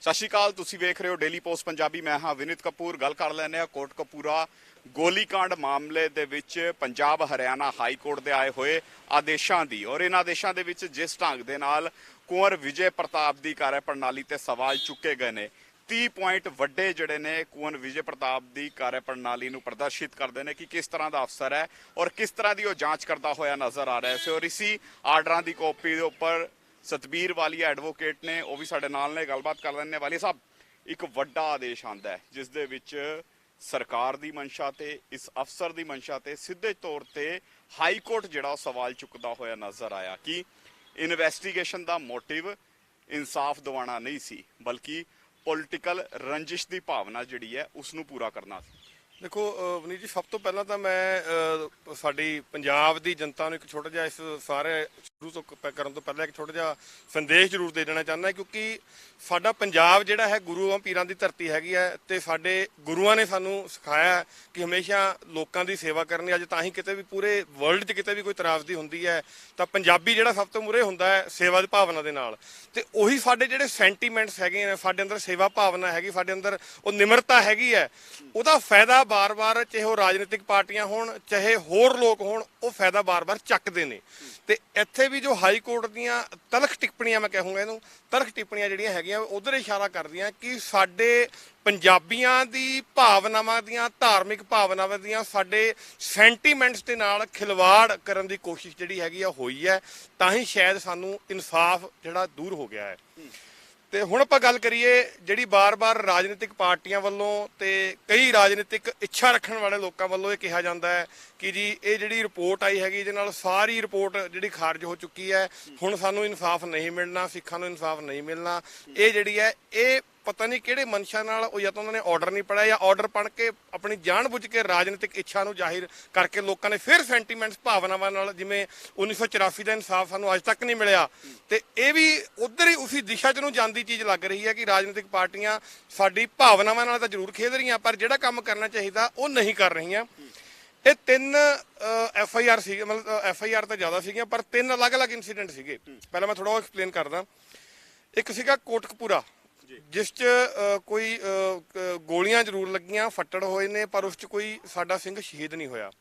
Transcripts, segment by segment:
ਸਤਿ ਸ਼੍ਰੀ ਅਕਾਲ, ਤੁਸੀਂ ਵੇਖ ਰਹੇ ਹੋ ਡੇਲੀ ਪੋਸਟ ਪੰਜਾਬੀ। ਮੈਂ ਹਾਂ ਵਿਨੀਤ ਕਪੂਰ। ਗੱਲ ਕਰ ਲੈਂਦੇ ਹਾਂ ਕੋਟਕਪੂਰਾ ਗੋਲੀकांड ਮਾਮਲੇ ਦੇ ਵਿੱਚ ਪੰਜਾਬ ਹਰਿਆਣਾ ਹਾਈ ਕੋਰਟ ਦੇ ਆਏ ਹੋਏ ਆਦੇਸ਼ਾਂ ਦੀ, ਔਰ ਇਹਨਾਂ ਆਦੇਸ਼ਾਂ ਦੇ ਵਿੱਚ ਜਿਸ ਢੰਗ ਦੇ ਨਾਲ ਕੁੰਵਰ ਵਿਜੇ ਪ੍ਰਤਾਪ ਦੀ ਕਾਰਜਪ੍ਰਣਾਲੀ ਤੇ ਸਵਾਲ ਚੁੱਕੇ ਗਏ ਨੇ, 30 ਪੁਆਇੰਟ ਵੱਡੇ ਜਿਹੜੇ ਨੇ ਕੁੰਵਰ ਵਿਜੇ ਪ੍ਰਤਾਪ ਦੀ ਕਾਰਜਪ੍ਰਣਾਲੀ ਨੂੰ ਪ੍ਰਦਰਸ਼ਿਤ ਕਰਦੇ ਨੇ ਕਿ ਕਿਸ ਤਰ੍ਹਾਂ ਦਾ ਅਫਸਰ ਹੈ ਔਰ ਕਿਸ ਤਰ੍ਹਾਂ ਦੀ ਉਹ ਜਾਂਚ ਕਰਦਾ ਹੋਇਆ ਨਜ਼ਰ ਆ ਰਿਹਾ ਹੈ। ਔਰ ਇसी ਆਰਡਰਾਂ ਦੀ ਕਾਪੀ ਦੇ ਉੱਪਰ ਸਤਬੀਰ ਵਾਲੀਆ ਐਡਵੋਕੇਟ ਨੇ, ਉਹ ਵੀ ਸਾਡੇ ਨਾਲ ਨੇ। ਗੱਲਬਾਤ ਕਰ ਲੈਣੇ ਵਾਲੀਆ ਸਾਹਿਬ, ਇੱਕ ਵੱਡਾ ਆਦੇਸ਼ ਆਂਦਾ ਹੈ ਜਿਸ ਦੇ ਵਿੱਚ ਸਰਕਾਰ ਦੀ ਮਨਸ਼ਾ ਤੇ ਇਸ ਅਫਸਰ ਦੀ ਮਨਸ਼ਾ ਤੇ ਸਿੱਧੇ ਤੌਰ ਤੇ ਹਾਈ ਕੋਰਟ ਜਿਹੜਾ ਸਵਾਲ ਚੁੱਕਦਾ ਹੋਇਆ ਨਜ਼ਰ ਆਇਆ ਕਿ ਇਨਵੈਸਟੀਗੇਸ਼ਨ ਦਾ ਮੋਟਿਵ ਇਨਸਾਫ ਦਿਵਾਉਣਾ ਨਹੀਂ ਸੀ, ਬਲਕਿ ਪੋਲੀਟੀਕਲ ਰੰਜਿਸ਼ ਦੀ ਭਾਵਨਾ ਜਿਹੜੀ ਹੈ ਉਸ ਨੂੰ ਪੂਰਾ ਕਰਨਾ ਸੀ। देखो वनीत जी, सब तो पहला तो मैं साडी पंजाब दी जनता नूं एक छोटा जिहा इस सारे शुरू तो करन तो पहले एक छोटा जिहा संदेश जरूर दे देना चाहना, क्योंकि साडा पंजाब जिहड़ा है गुरुआं पीरां दी धरती हैगी है ते साडे गुरुआं ने सानूं सिखाया कि हमेशा लोकां दी सेवा करनी। अज तां ही किते भी पूरे वर्ल्ड 'च किते भी कोई त्रासदी हुंदी है तां पंजाबी जिहड़ा सब तो मूहरे हुंदा है सेवा दी भावना दे नाल, ते ओही साडे जिहड़े सेंटीमेंट्स हैगे ने, साडे अंदर सेवा भावना हैगी, साडे अंदर वो निमरता हैगी है, ਉਹਦਾ ਫਾਇਦਾ ਬਾਰ-ਬਾਰ ਚਾਹੇ ਉਹ ਰਾਜਨੀਤਿਕ ਪਾਰਟੀਆਂ ਹੋਣ ਚਾਹੇ ਹੋਰ ਲੋਕ ਹੋਣ, ਉਹ ਫਾਇਦਾ ਬਾਰ-ਬਾਰ ਚੱਕਦੇ ਨੇ। ਤੇ ਇੱਥੇ ਵੀ ਜੋ ਹਾਈ ਕੋਰਟ ਦੀਆਂ ਤਲਖ ਟਿੱਪਣੀਆਂ, ਮੈਂ ਕਹੂੰਗਾ ਇਹਨੂੰ ਤਲਖ ਟਿੱਪਣੀਆਂ ਜਿਹੜੀਆਂ ਹੈਗੀਆਂ ਉਧਰ ਇਸ਼ਾਰਾ ਕਰਦੀਆਂ ਕਿ ਸਾਡੇ ਪੰਜਾਬੀਆਂ ਦੀ ਭਾਵਨਾਵਾਂ ਦੀਆਂ, ਧਾਰਮਿਕ ਭਾਵਨਾਵਾਂ ਦੀਆਂ, ਸਾਡੇ ਸੈਂਟੀਮੈਂਟਸ ਦੇ ਨਾਲ ਖਿਲਵਾੜ ਕਰਨ ਦੀ ਕੋਸ਼ਿਸ਼ ਜਿਹੜੀ ਹੈਗੀ ਆ ਹੋਈ ਹੈ, ਤਾਂ ਹੀ ਸ਼ਾਇਦ ਸਾਨੂੰ ਇਨਸਾਫ ਜਿਹੜਾ ਦੂਰ ਹੋ ਗਿਆ ਹੈ। ਤੇ ਹੁਣ ਆਪਾਂ ਗੱਲ ਕਰੀਏ ਜਿਹੜੀ ਬਾਰ-ਬਾਰ ਰਾਜਨੀਤਿਕ ਪਾਰਟੀਆਂ ਵੱਲੋਂ ਤੇ ਕਈ ਰਾਜਨੀਤਿਕ ਇੱਛਾ ਰੱਖਣ ਵਾਲੇ ਲੋਕਾਂ ਵੱਲੋਂ ਇਹ ਕਿਹਾ ਜਾਂਦਾ ਹੈ ਕਿ ਜੀ ਇਹ ਜਿਹੜੀ ਰਿਪੋਰਟ ਆਈ ਹੈਗੀ ਇਹਦੇ ਨਾਲ ਸਾਰੀ ਰਿਪੋਰਟ ਜਿਹੜੀ ਖਾਰਜ ਹੋ ਚੁੱਕੀ ਹੈ, ਹੁਣ ਸਾਨੂੰ ਇਨਸਾਫ ਨਹੀਂ ਮਿਲਣਾ, ਸਿੱਖਾਂ ਨੂੰ ਇਨਸਾਫ ਨਹੀਂ ਮਿਲਣਾ। ਇਹ ਜਿਹੜੀ ਹੈ ਇਹ ਪਤਾ ਨਹੀਂ ਕਿਹੜੇ ਮਨਸ਼ਾ ਨਾਲ, ਉਹ ਜਾਂ ਤਾਂ ਉਹਨਾਂ ਨੇ ਆਰਡਰ ਨਹੀਂ ਪੜ੍ਹਿਆ ਜਾਂ ਆਰਡਰ ਪੜ੍ਹ ਕੇ ਆਪਣੀ ਜਾਣਬੁੱਝ ਕੇ ਰਾਜਨੀਤਿਕ ਇੱਛਾ ਨੂੰ ਜ਼ਾਹਿਰ ਕਰਕੇ ਲੋਕਾਂ ਨੇ ਫਿਰ ਸੈਂਟੀਮੈਂਟਸ ਭਾਵਨਾਵਾਂ ਨਾਲ, ਜਿਵੇਂ 1984 ਦਾ ਇਨਸਾਫ ਸਾਨੂੰ ਅੱਜ ਤੱਕ ਨਹੀਂ ਮਿਲਿਆ, ਤੇ ਇਹ ਵੀ ਉਧਰ ਹੀ ਉਸੇ ਦਿਸ਼ਾ 'ਚ ਨੂੰ ਜਾਂਦੀ ਚੀਜ਼ ਲੱਗ ਰਹੀ ਹੈ ਕਿ ਰਾਜਨੀਤਿਕ ਪਾਰਟੀਆਂ ਸਾਡੀ ਭਾਵਨਾਵਾਂ ਨਾਲ ਤਾਂ ਜ਼ਰੂਰ ਖੇਡ ਰਹੀਆਂ, ਪਰ ਜਿਹੜਾ ਕੰਮ ਕਰਨਾ ਚਾਹੀਦਾ ਉਹ ਨਹੀਂ ਕਰ ਰਹੀਆਂ। ਇਹ 3 FIR ਸੀਗੇ, ਮਤਲਬ FIR ਤਾਂ ਜ਼ਿਆਦਾ ਸੀਗੀਆਂ ਪਰ 3 ਅਲੱਗ-ਅਲੱਗ ਇਨਸੀਡੈਂਟ ਸੀਗੇ। ਪਹਿਲਾਂ ਮੈਂ ਥੋੜਾ ਉਹ ਐਕਸਪਲੇਨ ਕਰਦਾ। ਇੱਕ ਸੀਗਾ ਕੋਟਕਪੂਰਾ, ਜਿਸ 'ਚ ਕੋਈ ਗੋਲੀਆਂ ਜ਼ਰੂਰ ਲੱਗੀਆਂ, ਫੱਟੜ ਹੋਏ ਨੇ, ਪਰ ਉਸ 'ਚ ਕੋਈ ਸਾਡਾ ਸਿੰਘ ਸ਼ਹੀਦ ਨਹੀਂ ਹੋਇਆ।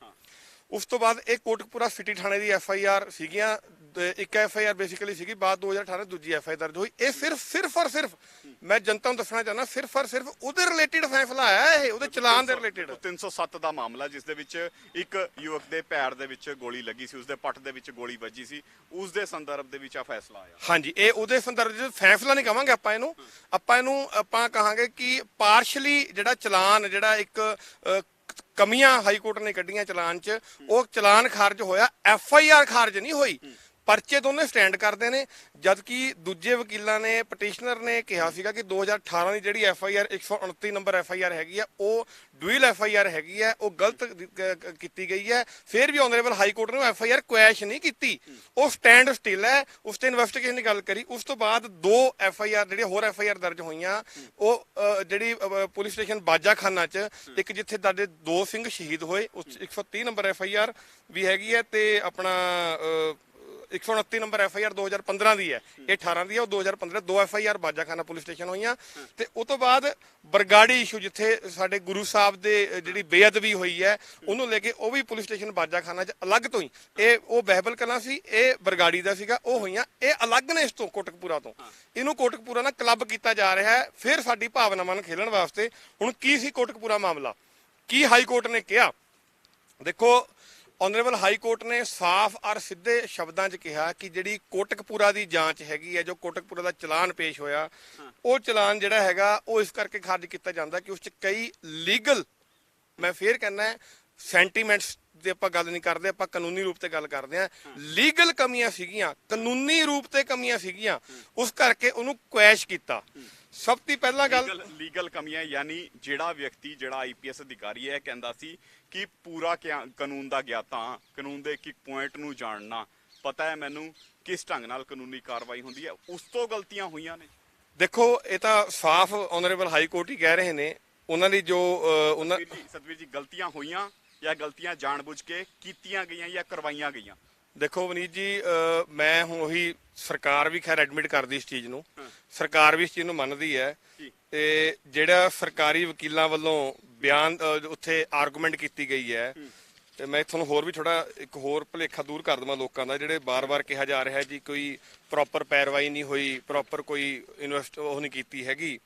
ਉਸ ਤੋਂ ਬਾਅਦ ਇਹ ਕੋਟਕਪੂਰਾ ਸਿਟੀ ਥਾਣੇ ਦੀ FIR ਸੀਗੀਆਂ, ਇੱਕ FIR ਬੇਸਿਕਲੀ ਸੀਗੀ, ਬਾਅਦ 2018 ਦੂਜੀ FIR ਦਰਜ ਹੋਈ। ਇਹ ਸਿਰਫ ਔਰ ਸਿਰਫ ਮੈਂ ਜਨਤਾ ਨੂੰ ਦੱਸਣਾ ਚਾਹੁੰਦਾ, ਸਿਰਫ ਔਰ ਸਿਰਫ ਉਹਦੇ ਰਿਲੇਟਿਡ ਫੈਸਲਾ ਆਇਆ, ਇਹ ਉਹਦੇ ਚਲਾਨ ਦੇ ਰਿਲੇਟਿਡ 307 ਦਾ ਮਾਮਲਾ, ਜਿਸ ਦੇ ਵਿੱਚ ਇੱਕ ਯੁਵਕ ਦੇ ਪੈਰ ਦੇ ਵਿੱਚ ਗੋਲੀ ਲੱਗੀ ਸੀ, ਉਸਦੇ ਪੱਟ ਦੇ ਵਿੱਚ ਗੋਲੀ ਵੱਜੀ ਸੀ, ਉਸ ਦੇ ਸੰਦਰਭ ਦੇ ਵਿੱਚ ਆ ਫੈਸਲਾ ਆਇਆ। ਹਾਂਜੀ, ਇਹ ਉਹਦੇ ਸੰਦਰਭ 'ਚ ਫੈਸਲਾ ਨਹੀਂ ਕਹਾਂਗੇ ਆਪਾਂ ਇਹਨੂੰ, ਆਪਾਂ ਕਹਾਂਗੇ ਕਿ ਪਾਰਸ਼ਲੀ ਜਿਹੜਾ ਚਲਾਨ, ਜਿਹੜਾ ਇੱਕ ਕਮੀਆਂ ਹਾਈ ਕੋਰਟ ਨੇ ਕੱਢੀਆਂ ਚਲਾਨ 'ਚ, ਉਹ ਚਲਾਨ ਖਾਰਜ ਹੋਇਆ, FIR ਖਾਰਜ ਨਹੀਂ ਹੋਈ। ਪਰਚੇ ਦੋਨੇ ਸਟੈਂਡ ਕਰਦੇ ਨੇ, ਜਦਕਿ ਦੂਜੇ ਵਕੀਲਾਂ ਨੇ, ਪਟੀਸ਼ਨਰ ਨੇ ਕਿਹਾ ਸੀਗਾ ਕਿ 2018 ਦੀ ਜਿਹੜੀ FIR 129 ਨੰਬਰ FIR ਹੈਗੀ ਆ, ਉਹ ਡੁਅਲ FIR ਹੈਗੀ ਹੈ, ਉਹ ਗਲਤ ਕੀਤੀ ਗਈ ਹੈ। ਫਿਰ ਵੀ ਆਨਰੇਬਲ ਹਾਈ ਕੋਰਟ ਨੇ FIR ਕੁਐਸ਼ ਨਹੀਂ ਕੀਤੀ, ਉਹ ਸਟੈਂਡ ਸਟਿਲ ਹੈ, ਉਸ ਤੇ ਇਨਵੈਸਟੀਗੇਸ਼ਨ ਦੀ ਗੱਲ ਕਰੀ। ਉਸ ਤੋਂ ਬਾਅਦ 2 FIR ਜਿਹੜੀਆਂ ਹੋਰ FIR ਦਰਜ ਹੋਈਆਂ, ਉਹ ਜਿਹੜੀ ਪੁਲਿਸ ਸਟੇਸ਼ਨ ਬਾਜਾਖਾਨਾ 'ਚ, ਇੱਕ ਜਿੱਥੇ ਸਾਡੇ 2 ਸਿੰਘ ਸ਼ਹੀਦ ਹੋਏ, ਉਸ 130 ਨੰਬਰ FIR ਵੀ ਹੈਗੀ ਹੈ, ਤੇ ਆਪਣਾ 129 ਨੰਬਰ FIR 2015 ਦੀ ਹੈ, ਇਹ 18 ਦੀ ਹੈ, ਉਹ 2015 2 FIR ਬਾਜਾਖਾਨਾ ਪੁਲਿਸ ਸਟੇਸ਼ਨ ਹੋਈਆਂ। ਤੇ ਉਸ ਤੋਂ ਬਾਅਦ ਬਰਗਾੜੀ ਇਸ਼ੂ, ਜਿੱਥੇ ਸਾਡੇ ਗੁਰੂ ਸਾਹਿਬ ਦੇ ਜਿਹੜੀ ਬੇਅਦਬੀ ਹੋਈ ਹੈ, ਉਹਨੂੰ ਲੈ ਕੇ ਉਹ ਵੀ ਪੁਲਿਸ ਸਟੇਸ਼ਨ ਬਾਜਾਖਾਨਾ 'ਚ ਅਲੱਗ ਤੋਂ ਹੀ, ਇਹ ਉਹ ਬਹਿਬਲ ਕਲਾਂ ਸੀ, ਇਹ ਬਰਗਾੜੀ ਦਾ ਸੀਗਾ, ਉਹ ਹੋਈਆਂ। ਇਹ ਅਲੱਗ ਨੇ ਇਸ ਤੋਂ, ਕੋਟਕਪੂਰਾ ਤੋਂ। ਇਹਨੂੰ ਕੋਟਕਪੂਰਾ ਨਾਲ ਕਲੱਬ ਕੀਤਾ ਜਾ ਰਿਹਾ ਹੈ ਫਿਰ ਸਾਡੀ ਭਾਵਨਾਵਾਂ ਨੂੰ ਖੇਲਣ ਵਾਸਤੇ। ਹੁਣ ਕੀ ਸੀ ਕੋਟਕਪੂਰਾ ਮਾਮਲਾ, ਕੀ ਹਾਈ ਕੋਰਟ ਨੇ ਕਿਹਾ? ਦੇਖੋ, ਆਨਰੇਬਲ ਹਾਈ ਕੋਰਟ ਨੇ ਸਾਫ਼ ਔਰ ਸਿੱਧੇ ਸ਼ਬਦਾਂ 'ਚ ਕਿਹਾ ਕਿ ਜਿਹੜੀ ਕੋਟਕਪੂਰਾ ਦੀ ਜਾਂਚ ਹੈਗੀ ਹੈ, ਜੋ ਕੋਟਕਪੂਰਾ ਦਾ ਚਲਾਨ ਪੇਸ਼ ਹੋਇਆ, ਉਹ ਚਲਾਨ ਜਿਹੜਾ ਹੈਗਾ ਉਹ ਇਸ ਕਰਕੇ ਖਾਰਜ ਕੀਤਾ ਜਾਂਦਾ ਕਿ ਉਸ 'ਚ ਕਈ ਲੀਗਲ, ਮੈਂ ਫੇਰ ਕਹਿੰਦਾ, ਸੈਂਟੀਮੈਂਟਸ ਦੀ ਆਪਾਂ ਗੱਲ ਨਹੀਂ ਕਰਦੇ, ਆਪਾਂ ਕਾਨੂੰਨੀ ਰੂਪ ਤੇ ਗੱਲ ਕਰਦੇ ਹਾਂ। ਲੀਗਲ ਕਮੀਆਂ ਸੀਗੀਆਂ, ਕਾਨੂੰਨੀ ਰੂਪ ਤੇ ਕਮੀਆਂ ਸੀਗੀਆਂ, ਉਸ ਕਰਕੇ ਉਹਨੂੰ ਕੁਐਸ਼ ਕੀਤਾ। ਸਭ ਤੋਂ ਪਹਿਲਾਂ ਗੱਲ ਲੀਗਲ ਕਮੀਆਂ, ਯਾਨੀ ਜਿਹੜਾ ਵਿਅਕਤੀ, ਜਿਹੜਾ IPS ਅਧਿਕਾਰੀ ਹੈ, ਕਹਿੰਦਾ ਸੀ ਕਿ ਪੂਰਾ ਕਾਨੂੰਨ ਦਾ ਗਿਆਤਾ, ਕਾਨੂੰਨ ਦੇ ਇੱਕ ਪੁਆਇੰਟ ਨੂੰ ਜਾਣਨਾ, ਪਤਾ ਹੈ ਮੈਨੂੰ ਕਿਸ ਢੰਗ ਨਾਲ ਕਾਨੂੰਨੀ ਕਾਰਵਾਈ ਹੁੰਦੀ ਹੈ, ਉਸ ਤੋਂ ਗਲਤੀਆਂ ਹੋਈਆਂ ਨੇ। ਦੇਖੋ, ਇਹ ਤਾਂ ਸਾਫ਼ ਆਨਰੇਬਲ ਹਾਈ ਕੋਰਟ ਹੀ ਕਹਿ ਰਹੇ ਨੇ, ਉਹਨਾਂ ਦੀ ਜੋ ਸਤਵੀਰ ਜੀ, ਗਲਤੀਆਂ ਹੋਈਆਂ ਜਾਂ ਗਲਤੀਆਂ ਜਾਣਬੁੱਝ ਕੇ ਕੀਤੀਆਂ ਗਈਆਂ ਜਾਂ ਕਰਵਾਈਆਂ ਗਈਆਂ? ਦੇਖੋ ਵਨੀਤ ਜੀ, ਮੈਂ ਹੁਣ ਉਹੀ ਸਰਕਾਰ ਵੀ ਖੈਰ ਐਡਮਿਟ ਕਰਦੀ ਇਸ ਚੀਜ਼ ਨੂੰ, ਸਰਕਾਰ ਵੀ ਇਸ ਚੀਜ਼ ਨੂੰ ਮੰਨਦੀ ਹੈ। ਤੇ ਜਿਹੜਾ ਸਰਕਾਰੀ ਵਕੀਲਾਂ ਵੱਲੋਂ ਬਿਆਨ ਉੱਥੇ ਆਰਗੂਮੈਂਟ ਕੀਤੀ ਗਈ ਹੈ, ਤੇ ਮੈਂ ਤੁਹਾਨੂੰ ਹੋਰ ਵੀ ਥੋੜਾ ਇੱਕ ਹੋਰ ਭੁਲੇਖਾ ਦੂਰ ਕਰ ਦਵਾਂ ਲੋਕਾਂ ਦਾ, ਜਿਹੜੇ ਬਾਰ-ਬਾਰ ਕਿਹਾ ਜਾ ਰਿਹਾ ਜੀ ਕੋਈ ਪ੍ਰੋਪਰ ਪੈਰਵਾਈ ਨਹੀਂ ਹੋਈ, ਪ੍ਰੋਪਰ ਕੋਈ ਉਹ ਨਹੀਂ ਕੀਤੀ ਹੈਗੀ।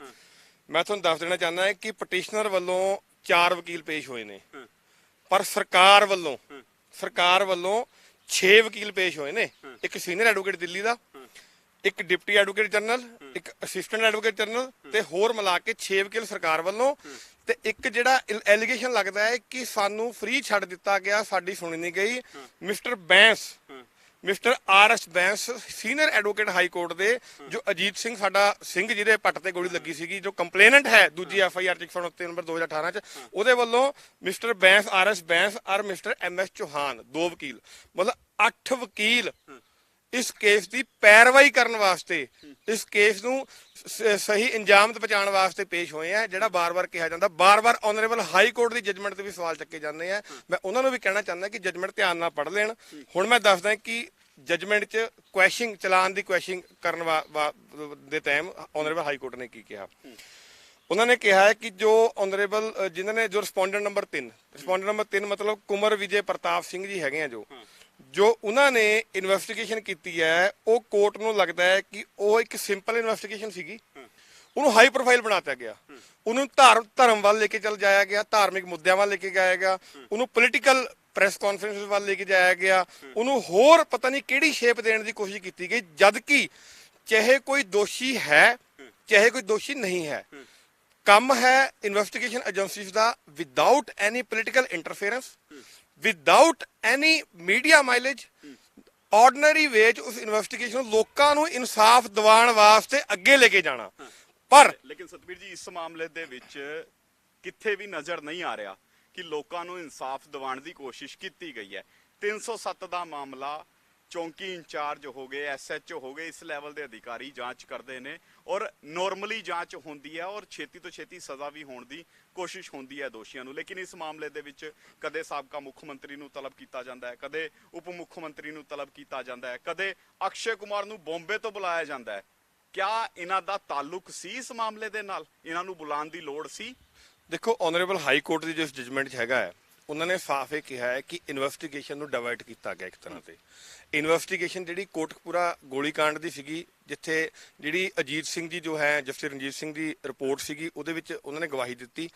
ਮੈਂ ਤੁਹਾਨੂੰ ਦੱਸ ਦੇਣਾ ਚਾਹੁੰਦਾ ਹਾਂ ਕਿ ਪਟੀਸ਼ਨਰ ਵੱਲੋਂ 4 ਵਕੀਲ ਪੇਸ਼ ਹੋਏ ਨੇ, ਪਰ ਸਰਕਾਰ ਵੱਲੋਂ 6 ਵਕੀਲ ਪੇਸ਼ ਹੋਏ ਨੇ। ਇੱਕ ਸੀਨੀਅਰ ਐਡਵੋਕੇਟ ਦਿੱਲੀ ਦਾ, ਇੱਕ ਡਿਪਟੀ ਐਡਵੋਕੇਟ ਜਨਰਲ, ਇੱਕ ਅਸਿਸਟੈਂਟ ਐਡਵੋਕੇਟ ਜਨਰਲ, ਤੇ ਹੋਰ ਮਿਲਾ ਕੇ 6 ਵਕੀਲ ਸਰਕਾਰ ਵੱਲੋਂ। ਤੇ ਇੱਕ ਜਿਹੜਾ ਐਲੀਗੇਸ਼ਨ ਲੱਗਦਾ ਹੈ ਕਿ ਸਾਨੂੰ ਫ੍ਰੀ ਛੱਡ ਦਿੱਤਾ ਗਿਆ, ਸਾਡੀ ਸੁਣੀ ਨਹੀਂ ਗਈ। Mister RS Bains senior advocate high court ਦੇ, ਜੋ ਅਜੀਤ ਸਿੰਘ ਸਾਡਾ ਸਿੰਘ ਜਿਹਦੇ ਪੱਟ ਤੇ ਗੋਲੀ ਲੱਗੀ ਸੀਗੀ, ਜੋ ਕੰਪਲੇਨੈਂਟ ਹੈ ਦੂਜੀ FIR 129 ਨੰਬਰ 2018 ਚ, ਉਹਦੇ ਵੱਲੋਂ ਮਿਸਟਰ RS ਬੈਂਸ ਔਰ ਮਿਸਟਰ MS ਚੌਹਾਨ 2 ਵਕੀਲ, ਮਤਲਬ 8 ਵਕੀਲ ਇਸ ਕੇਸ ਦੀ ਪੈਰਵਾਈ ਕਰਨ ਵਾਸਤੇ, ਇਸ ਕੇਸ ਨੂੰ ਸਹੀ ਅੰਜਾਮ ਤੇ ਪਹੁੰਚਾਉਣ ਵਾਸਤੇ ਪੇਸ਼ ਹੋਏ ਆ। ਜਿਹੜਾ ਬਾਰ-ਬਾਰ ਕਿਹਾ ਜਾਂਦਾ, ਬਾਰ-ਬਾਰ ਆਨਰੇਬਲ ਹਾਈ ਕੋਰਟ ਦੀ ਜਜਮੈਂਟ ਤੇ ਵੀ ਸਵਾਲ ਚੱਕੇ ਜਾਂਦੇ ਆ। ਮੈਂ ਉਹਨਾਂ ਨੂੰ ਵੀ ਕਹਿਣਾ ਚਾਹੁੰਦਾ ਕਿ ਜਜਮੈਂਟ ਧਿਆਨ ਨਾਲ ਪੜ੍ਹ ਲੈਣ। ਹੁਣ ਮੈਂ ਦੱਸਦਾ ਕਿ ਜਜਮੈਂਟ 'ਚ ਚਲਾਨ ਦੀ ਕੁਐਸ਼ਿੰਗ ਕਰਨ ਦੇ ਟਾਈਮ ਆਨਰੇਬਲ ਹਾਈ ਕੋਰਟ ਨੇ ਕੀ ਕਿਹਾ। ਉਹਨਾਂ ਨੇ ਕਿਹਾ ਹੈ ਕਿ ਜੋ ਆਨਰੇਬਲ ਜਿਨ੍ਹਾਂ ਨੇ ਜੋ ਰਿਸਪੋਂਡੈਂਟ ਨੰਬਰ 3 ਮਤਲਬ ਕੁਮਰ ਵਿਜੇ ਪ੍ਰਤਾਪ ਸਿੰਘ ਜੀ ਹੈਗੇ ਆ, ਜੋ ਉਹਨਾਂ ਨੇ ਇਨਵੈਸਟੀਗੇਸ਼ਨ ਕੀਤੀ ਹੈ, ਉਹ ਕੋਰਟ ਨੂੰ ਲੱਗਦਾ ਹੈ ਕਿ ਉਹ ਇੱਕ ਸਿੰਪਲ ਇਨਵੈਸਟੀਗੇਸ਼ਨ ਸੀਗੀ, ਉਹਨੂੰ ਹਾਈ ਪ੍ਰੋਫਾਈਲ ਬਣਾਤਾ ਗਿਆ, ਉਹਨੂੰ ਧਰਮ ਵੱਲ ਲੈ ਕੇ ਚਲ ਜਾਇਆ ਗਿਆ, ਧਾਰਮਿਕ ਮੁੱਦਿਆਂ ਵੱਲ ਲੈ ਕੇ ਜਾਇਆ ਗਿਆ, ਉਹਨੂੰ ਪੋਲੀਟੀਕਲ ਪ੍ਰੈਸ ਕਾਨਫਰੰਸ ਵੱਲ ਲੈ ਕੇ ਜਾਇਆ ਗਿਆ, ਉਹਨੂੰ ਹੋਰ ਪਤਾ ਨਹੀਂ ਕਿਹੜੀ ਸ਼ੇਪ ਦੇਣ ਦੀ ਕੋਸ਼ਿਸ਼ ਕੀਤੀ ਗਈ, ਜਦ ਕਿ ਚਾਹੇ ਕੋਈ ਦੋਸ਼ੀ ਹੈ ਚਾਹੇ ਕੋਈ ਦੋਸ਼ੀ ਨਹੀਂ ਹੈ, ਕੰਮ ਹੈ ਇਨਵੈਸਟੀਗੇਸ਼ਨ ਏਜੰਸੀਜ਼ ਦਾ without any political interference, without any media mileage, ordinary way 'ਚ ਉਸ ਇਨਵੈਸਟੀਗੇਸ਼ਨ ਨੂੰ ਲੋਕਾਂ ਨੂੰ ਇਨਸਾਫ ਦਿਵਾਉਣ ਵਾਸਤੇ ਅੱਗੇ ਲੈ ਕੇ ਜਾਣਾ। ਪਰ ਲੇਕਿਨ ਸਤਬੀਰ ਜੀ, ਇਸ ਮਾਮਲੇ ਦੇ ਵਿੱਚ ਕਿੱਥੇ ਵੀ ਨਜ਼ਰ ਨਹੀਂ ਆ ਰਿਹਾ ਕਿ ਲੋਕਾਂ ਨੂੰ ਇਨਸਾਫ ਦਿਵਾਉਣ ਦੀ ਕੋਸ਼ਿਸ਼ ਕੀਤੀ ਗਈ ਹੈ। 307 ਦਾ ਮਾਮਲਾ, ਚੌਂਕੀ ਇੰਚਾਰਜ ਹੋ ਗਏ, SHO ਹੋ ਗਏ, ਇਸ ਲੈਵਲ ਦੇ ਅਧਿਕਾਰੀ ਜਾਂਚ ਕਰਦੇ ਨੇ ਔਰ ਨੋਰਮਲੀ ਜਾਂਚ ਹੁੰਦੀ ਹੈ ਔਰ ਛੇਤੀ ਤੋਂ ਛੇਤੀ ਸਜ਼ਾ ਵੀ ਹੋਣ ਦੀ ਕੋਸ਼ਿਸ਼ ਹੁੰਦੀ ਹੈ ਦੋਸ਼ੀਆਂ ਨੂੰ। ਲੇਕਿਨ ਇਸ ਮਾਮਲੇ ਦੇ ਵਿੱਚ ਕਦੇ ਸਾਬਕਾ ਮੁੱਖ ਮੰਤਰੀ ਨੂੰ ਤਲਬ ਕੀਤਾ ਜਾਂਦਾ ਹੈ, ਕਦੇ ਉਪ ਮੁੱਖ ਮੰਤਰੀ ਨੂੰ ਤਲਬ ਕੀਤਾ ਜਾਂਦਾ ਹੈ, ਕਦੇ ਅਕਸ਼ੇ ਕੁਮਾਰ ਨੂੰ ਬੰਬੇ ਤੋਂ ਬੁਲਾਇਆ ਜਾਂਦਾ ਹੈ। ਕਿਆ ਇਹਨਾਂ ਦਾ ਤਾਲੁਕ ਸੀ ਇਸ ਮਾਮਲੇ ਦੇ ਨਾਲ? ਇਹਨਾਂ ਨੂੰ ਬੁਲਾਉਣ ਦੀ ਲੋੜ ਸੀ? ਦੇਖੋ, ਆਨਰੇਬਲ ਹਾਈ ਕੋਰਟ ਦੀ ਜੋ ਜਜਮੈਂਟ 'ਚ ਹੈਗਾ ਹੈ, ਉਹਨਾਂ ਨੇ ਸਾਫ਼ ਇਹ ਕਿਹਾ ਹੈ ਕਿ ਇਨਵੈਸਟੀਗੇਸ਼ਨ ਨੂੰ ਡਾਇਵਰਟ ਕੀਤਾ ਗਿਆ ਇੱਕ ਤਰ੍ਹਾਂ ਤੇ। ਇਨਵੈਸਟੀਗੇਸ਼ਨ ਜਿਹੜੀ ਕੋਟਕਪੂਰਾ ਗੋਲੀकांड ਦੀ ਸੀਗੀ, ਜਿੱਥੇ ਜਿਹੜੀ ਅਜੀਤ ਸਿੰਘ ਜੀ ਜੋ ਹੈ, ਜਸਟਿਸ ਰਣਜੀਤ ਸਿੰਘ ਦੀ ਰਿਪੋਰਟ ਸੀਗੀ, ਉਹਦੇ ਵਿੱਚ ਉਹਨਾਂ ਨੇ ਗਵਾਹੀ ਦਿੱਤੀ।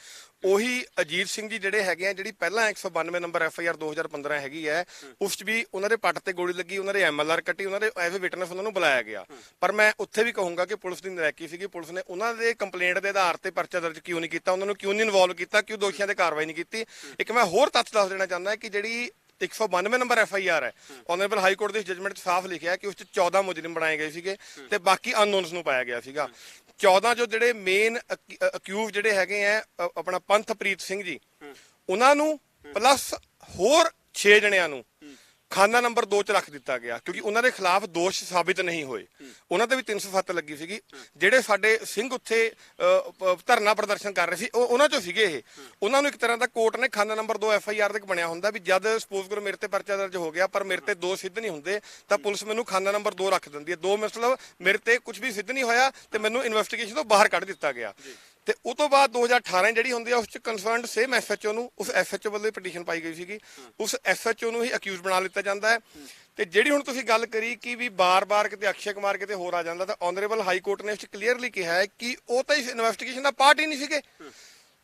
ਉਹੀ ਅਜੀਤ ਸਿੰਘ ਜੀ ਜਿਹੜੇ ਹੈਗੇ ਆ, ਜਿਹੜੀ ਪਹਿਲਾਂ 192 ਨੰਬਰ FIR 2015 ਹੈਗੀ ਹੈ, ਉਸ 'ਚ ਵੀ ਉਹਨਾਂ ਦੇ ਪੱਟ ਤੇ ਗੋਲੀ ਲੱਗੀ, ਉਹਨਾਂ ਦੇ MLR ਕੱਟੀ, ਉਹਨਾਂ ਦੇ ਐਜ਼ ਅ ਵਿਟਨੈਸ ਉਹਨਾਂ ਨੂੰ ਬੁਲਾਇਆ ਗਿਆ। ਪਰ ਮੈਂ ਉੱਥੇ ਵੀ ਕਹੂੰਗਾ ਕਿ ਪੁਲਿਸ ਦੀ ਨਲਾਇਕੀ ਸੀਗੀ, ਪੁਲਿਸ ਨੇ ਉਹਨਾਂ ਦੇ ਕੰਪਲੇਂਟ ਦੇ ਆਧਾਰ ਤੇ ਪਰਚਾ ਦਰਜ ਕਿਉਂ ਨਹੀਂ ਕੀਤਾ, ਉਹਨਾਂ ਨੂੰ ਕਿਉਂ ਨਹੀਂ ਇਨਵੋਲਵ ਕੀਤਾ, ਕਿਉਂ ਦੋਸ਼ੀਆਂ ਤੇ ਕਾਰਵਾਈ ਨਹੀਂ ਕੀਤੀ। ਇੱਕ ਮੈਂ ਹੋਰ ਤੱਥ ਦੱਸ ਦੇਣਾ ਚਾਹੁੰਦਾ ਕਿ ਜਿਹੜੀ 192 ਨੰਬਰ FIR ਹੈ, ਆਨਰੇਬਲ ਹਾਈ ਕੋਰਟ ਦੀ ਜਜਮੈਂਟ ਸਾਫ਼ ਲਿਖਿਆ ਕਿ ਉਸ 'ਚ 14 ਮੁਜਰਿਮ ਬਣਾਏ ਗਏ ਸੀਗੇ ਤੇ ਬਾਕੀ ਅਨਨੋਨਸ ਨੂੰ ਪਾਇਆ ਗਿਆ ਸੀਗਾ। 14 ਜੋ ਜਿਹੜੇ ਮੇਨ ਅਕਿਊਜ਼ ਜਿਹੜੇ ਹੈਗੇ ਆ, ਆਪਣਾ ਪੰਥਪ੍ਰੀਤ ਸਿੰਘ ਜੀ, ਉਹਨਾਂ ਨੂੰ ਪਲੱਸ ਹੋਰ 6 ਜਣਿਆਂ ਨੂੰ ਖਾਨਾ ਨੰਬਰ 2 'ਚ ਰੱਖ ਦਿੱਤਾ ਗਿਆ, ਕਿਉਂਕਿ ਉਹਨਾਂ ਦੇ ਖਿਲਾਫ ਦੋਸ਼ ਸਾਬਿਤ ਨਹੀਂ ਹੋਏ। ਉਹਨਾਂ ਤੇ ਵੀ 307 ਲੱਗੀ ਸੀਗੀ। ਜਿਹੜੇ ਸਾਡੇ ਸਿੰਘ ਉੱਥੇ ਧਰਨਾ ਪ੍ਰਦਰਸ਼ਨ ਕਰ ਰਹੇ ਸੀ, ਉਹਨਾਂ 'ਚੋਂ ਸੀਗੇ ਇਹ। ਉਹਨਾਂ ਨੂੰ ਇੱਕ ਤਰ੍ਹਾਂ ਦਾ ਕੋਰਟ ਨੇ ਖਾਨਾ ਨੰਬਰ 2 FIR ਤੱਕ ਬਣਿਆ ਹੁੰਦਾ ਵੀ ਜਦ ਸਪੋਜ਼ ਕਰੋ ਮੇਰੇ ਤੇ ਪਰਚਾ ਦਰਜ ਹੋ ਗਿਆ ਪਰ ਮੇਰੇ ਤੇ ਦੋਸ਼ ਸਿੱਧ ਨਹੀਂ ਹੁੰਦੇ, ਤਾਂ ਪੁਲਿਸ ਮੈਨੂੰ ਖਾਨਾ ਨੰਬਰ 2 ਰੱਖ ਦਿੰਦੀ ਹੈ। 2 ਮਤਲਬ ਮੇਰੇ ਤੇ ਕੁਝ ਵੀ ਸਿੱਧ ਨਹੀਂ ਹੋਇਆ ਤੇ ਮੈਨੂੰ ਇਨਵੈਸਟੀਗੇਸ਼ਨ ਤੋਂ ਬਾਹਰ ਕੱਢ ਦਿੱਤਾ ਗਿਆ। ਤੇ ਉਸ ਤੋਂ ਬਾਅਦ 2018 ਜਿਹੜੀ ਹੁੰਦੀ ਆ, ਉਸ 'ਚ ਕਨਸਰਨਡ ਸੇਮ SHO ਨੂੰ, ਉਸ SHO ਵੱਲੋਂ ਪਟੀਸ਼ਨ ਪਾਈ ਗਈ ਸੀਗੀ, ਉਸ SHO ਨੂੰ ਹੀ ਅਕਿਊਜ਼ ਬਣਾ ਲਿੱਤਾ ਜਾਂਦਾ ਹੈ। ਤੇ ਜਿਹੜੀ ਹੁਣ ਤੁਸੀਂ ਗੱਲ ਕਰੀ ਕਿ ਵੀ ਬਾਰ-ਬਾਰ ਕਿਤੇ ਅਕਸ਼ੇ ਕੁਮਾਰ ਕਿਤੇ ਹੋਰ ਆ ਜਾਂਦਾ, ਤਾਂ ਆਨਰੇਬਲ ਹਾਈ ਕੋਰਟ ਨੇ ਉਸ 'ਚ ਕਲੀਅਰਲੀ ਕਿਹਾ ਹੈ ਕਿ ਉਹ ਤਾਂ ਇਸ ਇਨਵੈਸਟੀਗੇਸ਼ਨ ਦਾ ਪਾਰਟ ਹੀ ਨਹੀਂ ਸੀਗੇ।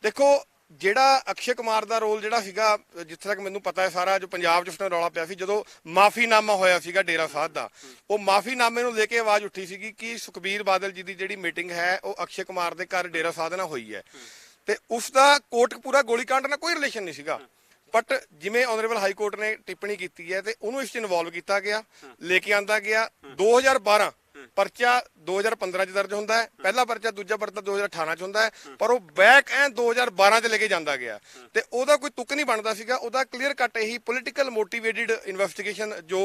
ਦੇਖੋ, ਜਿਹੜਾ ਅਕਸ਼ੇ ਕੁਮਾਰ ਦਾ ਰੋਲ ਜਿਹੜਾ ਸੀਗਾ, ਜਿੱਥੇ ਤੱਕ ਮੈਨੂੰ ਪਤਾ ਹੈ ਸਾਰਾ, ਜੋ ਪੰਜਾਬ 'ਚ ਉਸਨੇ ਰੌਲਾ ਪਿਆ ਸੀ ਜਦੋਂ ਮਾਫੀਨਾਮਾ ਹੋਇਆ ਸੀਗਾ ਡੇਰਾ ਸਾਹਿਬ ਦਾ, ਉਹ ਮਾਫੀਨਾਮੇ ਨੂੰ ਲੈ ਕੇ ਆਵਾਜ਼ ਉੱਠੀ ਸੀਗੀ ਕਿ ਸੁਖਬੀਰ ਬਾਦਲ ਜੀ ਦੀ ਜਿਹੜੀ ਮੀਟਿੰਗ ਹੈ ਉਹ ਅਕਸ਼ੇ ਕੁਮਾਰ ਦੇ ਘਰ ਡੇਰਾ ਸਾਹਿਬ ਨਾਲ ਹੋਈ ਹੈ, ਤੇ ਉਸ ਦਾ ਕੋਟਕਪੂਰਾ ਗੋਲੀकांड ਨਾਲ ਕੋਈ ਰਿਲੇਸ਼ਨ ਨਹੀਂ ਸੀਗਾ। ਬਟ ਜਿਵੇਂ ਆਨਰੇਬਲ ਹਾਈ ਕੋਰਟ ਨੇ ਟਿੱਪਣੀ ਕੀਤੀ ਹੈ ਤੇ ਉਹਨੂੰ ਇਸ 'ਚ ਇਨਵੋਲਵ ਕੀਤਾ ਗਿਆ, ਲੈ ਕੇ ਆਂਦਾ ਗਿਆ। 2012 ਪਰਚਾ 2015 ਚ ਦਰਜ ਹੁੰਦਾ ਹੈ, ਪਹਿਲਾ ਪਰਚਾ, ਦੂਜਾ ਪਰਚਾ 2018 ਚ ਹੁੰਦਾ ਹੈ, ਪਰ ਉਹ ਬੈਕ 2012 ਚ ਲੈ ਕੇ ਜਾਂਦਾ ਗਿਆ ਤੇ ਉਹਦਾ ਕੋਈ ਤੁਕ ਨਹੀਂ ਬਣਦਾ ਸੀਗਾ। ਉਹਦਾ ਕਲੀਅਰ ਕੱਟ ਇਹੀ ਪੋਲੀਟੀਕਲ ਮੋਟੀਵੇਟਿਡ ਇਨਵੈਸਟੀਗੇਸ਼ਨ ਜੋ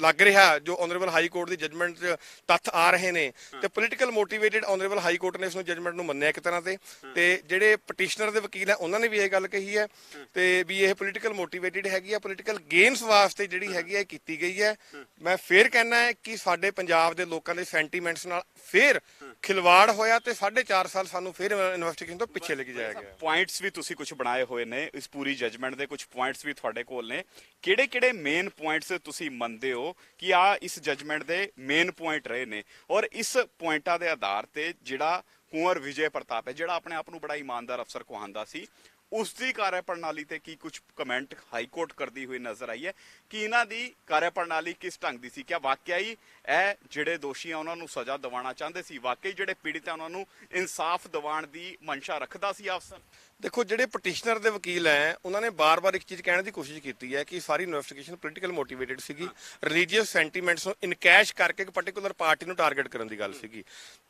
ਲੱਗ ਰਿਹਾ, ਜੋ ਆਨਰੇਬਲ ਹਾਈ ਕੋਰਟ ਦੀ ਜਜਮੈਂਟ 'ਚ ਤੱਥ ਆ ਰਹੇ ਨੇ, ਤੇ political motivated honourable high court ਨੇ ਇਸ ਨੂੰ ਜਜਮੈਂਟ ਨੂੰ ਮੰਨਿਆ ਇੱਕ ਤਰ੍ਹਾਂ ਤੇ ਜਿਹੜੇ ਪਟੀਸ਼ਨਰ ਦੇ ਵਕੀਲ ਹੈ ਉਹਨਾਂ ਨੇ ਵੀ ਇਹ ਗੱਲ ਕਹੀ ਹੈ ਤੇ ਵੀ ਇਹ ਪੋਲੀਟੀਕਲ ਮੋਟੀਵੇਟਿਡ ਹੈਗੀ ਆ, ਪੋਲੀਟੀਕਲ ਗੇਨਸ ਵਾਸਤੇ ਜਿਹੜੀ ਹੈਗੀ ਹੈ ਕੀਤੀ ਗਈ ਹੈ। ਮੈਂ ਫੇਰ ਕਹਿਣਾ ਹੈ ਕਿ ਸਾਡੇ ਪੰਜਾਬ ਦੇ ਲੋਕਾਂ ਦੇ ਸੈਂਟੀਮੈਂਟਸ ਨਾਲ ਫੇਰ ਖਿਲਵਾੜ ਹੋਇਆ ਤੇ 4.5 ਸਾਲ ਸਾਨੂੰ ਫੇਰ ਇਨਵੈਸਟੀਗੇਸ਼ਨ ਤੋਂ ਪਿੱਛੇ ਲੈ ਕੇ ਜਾਇਆ ਗਿਆ। ਪੁਆਇੰਟਸ ਵੀ ਤੁਸੀਂ ਕੁਝ ਬਣਾਏ ਹੋਏ ਨੇ ਇਸ ਪੂਰੀ ਜਜਮੈਂਟ ਦੇ, ਕੁਝ ਪੁਆਇੰਟਸ ਵੀ ਤੁਹਾਡੇ ਕੋਲ ਨੇ। ਕਿਹੜੇ ਮੇਨ ਪੁਆਇੰਟਸ ਤੁਸੀਂ ਮੰਨਦੇ ਹੋ ਕਿ ਆ ਇਸ ਜਜਮੈਂਟ ਦੇ ਮੇਨ ਪੁਆਇੰਟ ਰਹੇ ਨੇ, ਔਰ ਇਸ ਪੁਆਇੰਟਾਂ ਦੇ ਆਧਾਰ ਤੇ ਜਿਹੜਾ ਕੁੰਵਰ ਵਿਜੇ ਪ੍ਰਤਾਪ ਹੈ, ਜਿਹੜਾ ਆਪਣੇ ਆਪ ਨੂੰ ਬੜਾ ਇਮਾਨਦਾਰ ਅਫਸਰ ਕਹਾਂਦਾ ਸੀ, ਉਸ ਦੀ ਕਾਰਜਪ੍ਰਣਾਲੀ ਤੇ ਕੀ ਕੁਝ ਕਮੈਂਟ ਹਾਈ ਕੋਰਟ ਕਰਦੀ ਹੋਈ ਨਜ਼ਰ ਆਈ ਹੈ ਕਿ ਇਹਨਾਂ ਦੀ ਕਾਰਜਪ੍ਰਣਾਲੀ ਕਿਸ ਢੰਗ ਦੀ ਸੀ? ਕਿਆ ਵਾਕਿਆ ਹੀ ਇਹ ਜਿਹੜੇ ਦੋਸ਼ੀ ਆ ਉਹਨਾਂ ਨੂੰ ਸਜ਼ਾ ਦਿਵਾਉਣਾ ਚਾਹੁੰਦੇ ਸੀ? ਵਾਕਈ ਜਿਹੜੇ ਪੀੜਿਤ ਆ ਉਹਨਾਂ ਨੂੰ ਇਨਸਾਫ ਦਿਵਾਉਣ ਦੀ ਮਨਸ਼ਾ ਰੱਖਦਾ ਸੀ ਅਫਸਰ? ਦੇਖੋ, ਜਿਹੜੇ ਪਟੀਸ਼ਨਰ ਦੇ ਵਕੀਲ ਹੈ ਉਹਨਾਂ ਨੇ ਬਾਰ-ਬਾਰ ਇੱਕ ਚੀਜ਼ ਕਹਿਣ ਦੀ ਕੋਸ਼ਿਸ਼ ਕੀਤੀ ਹੈ ਕਿ ਸਾਰੀ ਇਨਵੈਸਟੀਗੇਸ਼ਨ ਪੋਲੀਟੀਕਲ ਮੋਟੀਵੇਟਿਡ ਸੀਗੀ, ਰਿਲੀਜੀਅਸ ਸੈਂਟੀਮੈਂਟਸ ਨੂੰ ਇਨਕੈਸ਼ ਕਰਕੇ ਇੱਕ ਪਾਰਟਿਕੂਲਰ ਪਾਰਟੀ ਨੂੰ ਟਾਰਗੇਟ ਕਰਨ ਦੀ ਗੱਲ ਸੀਗੀ।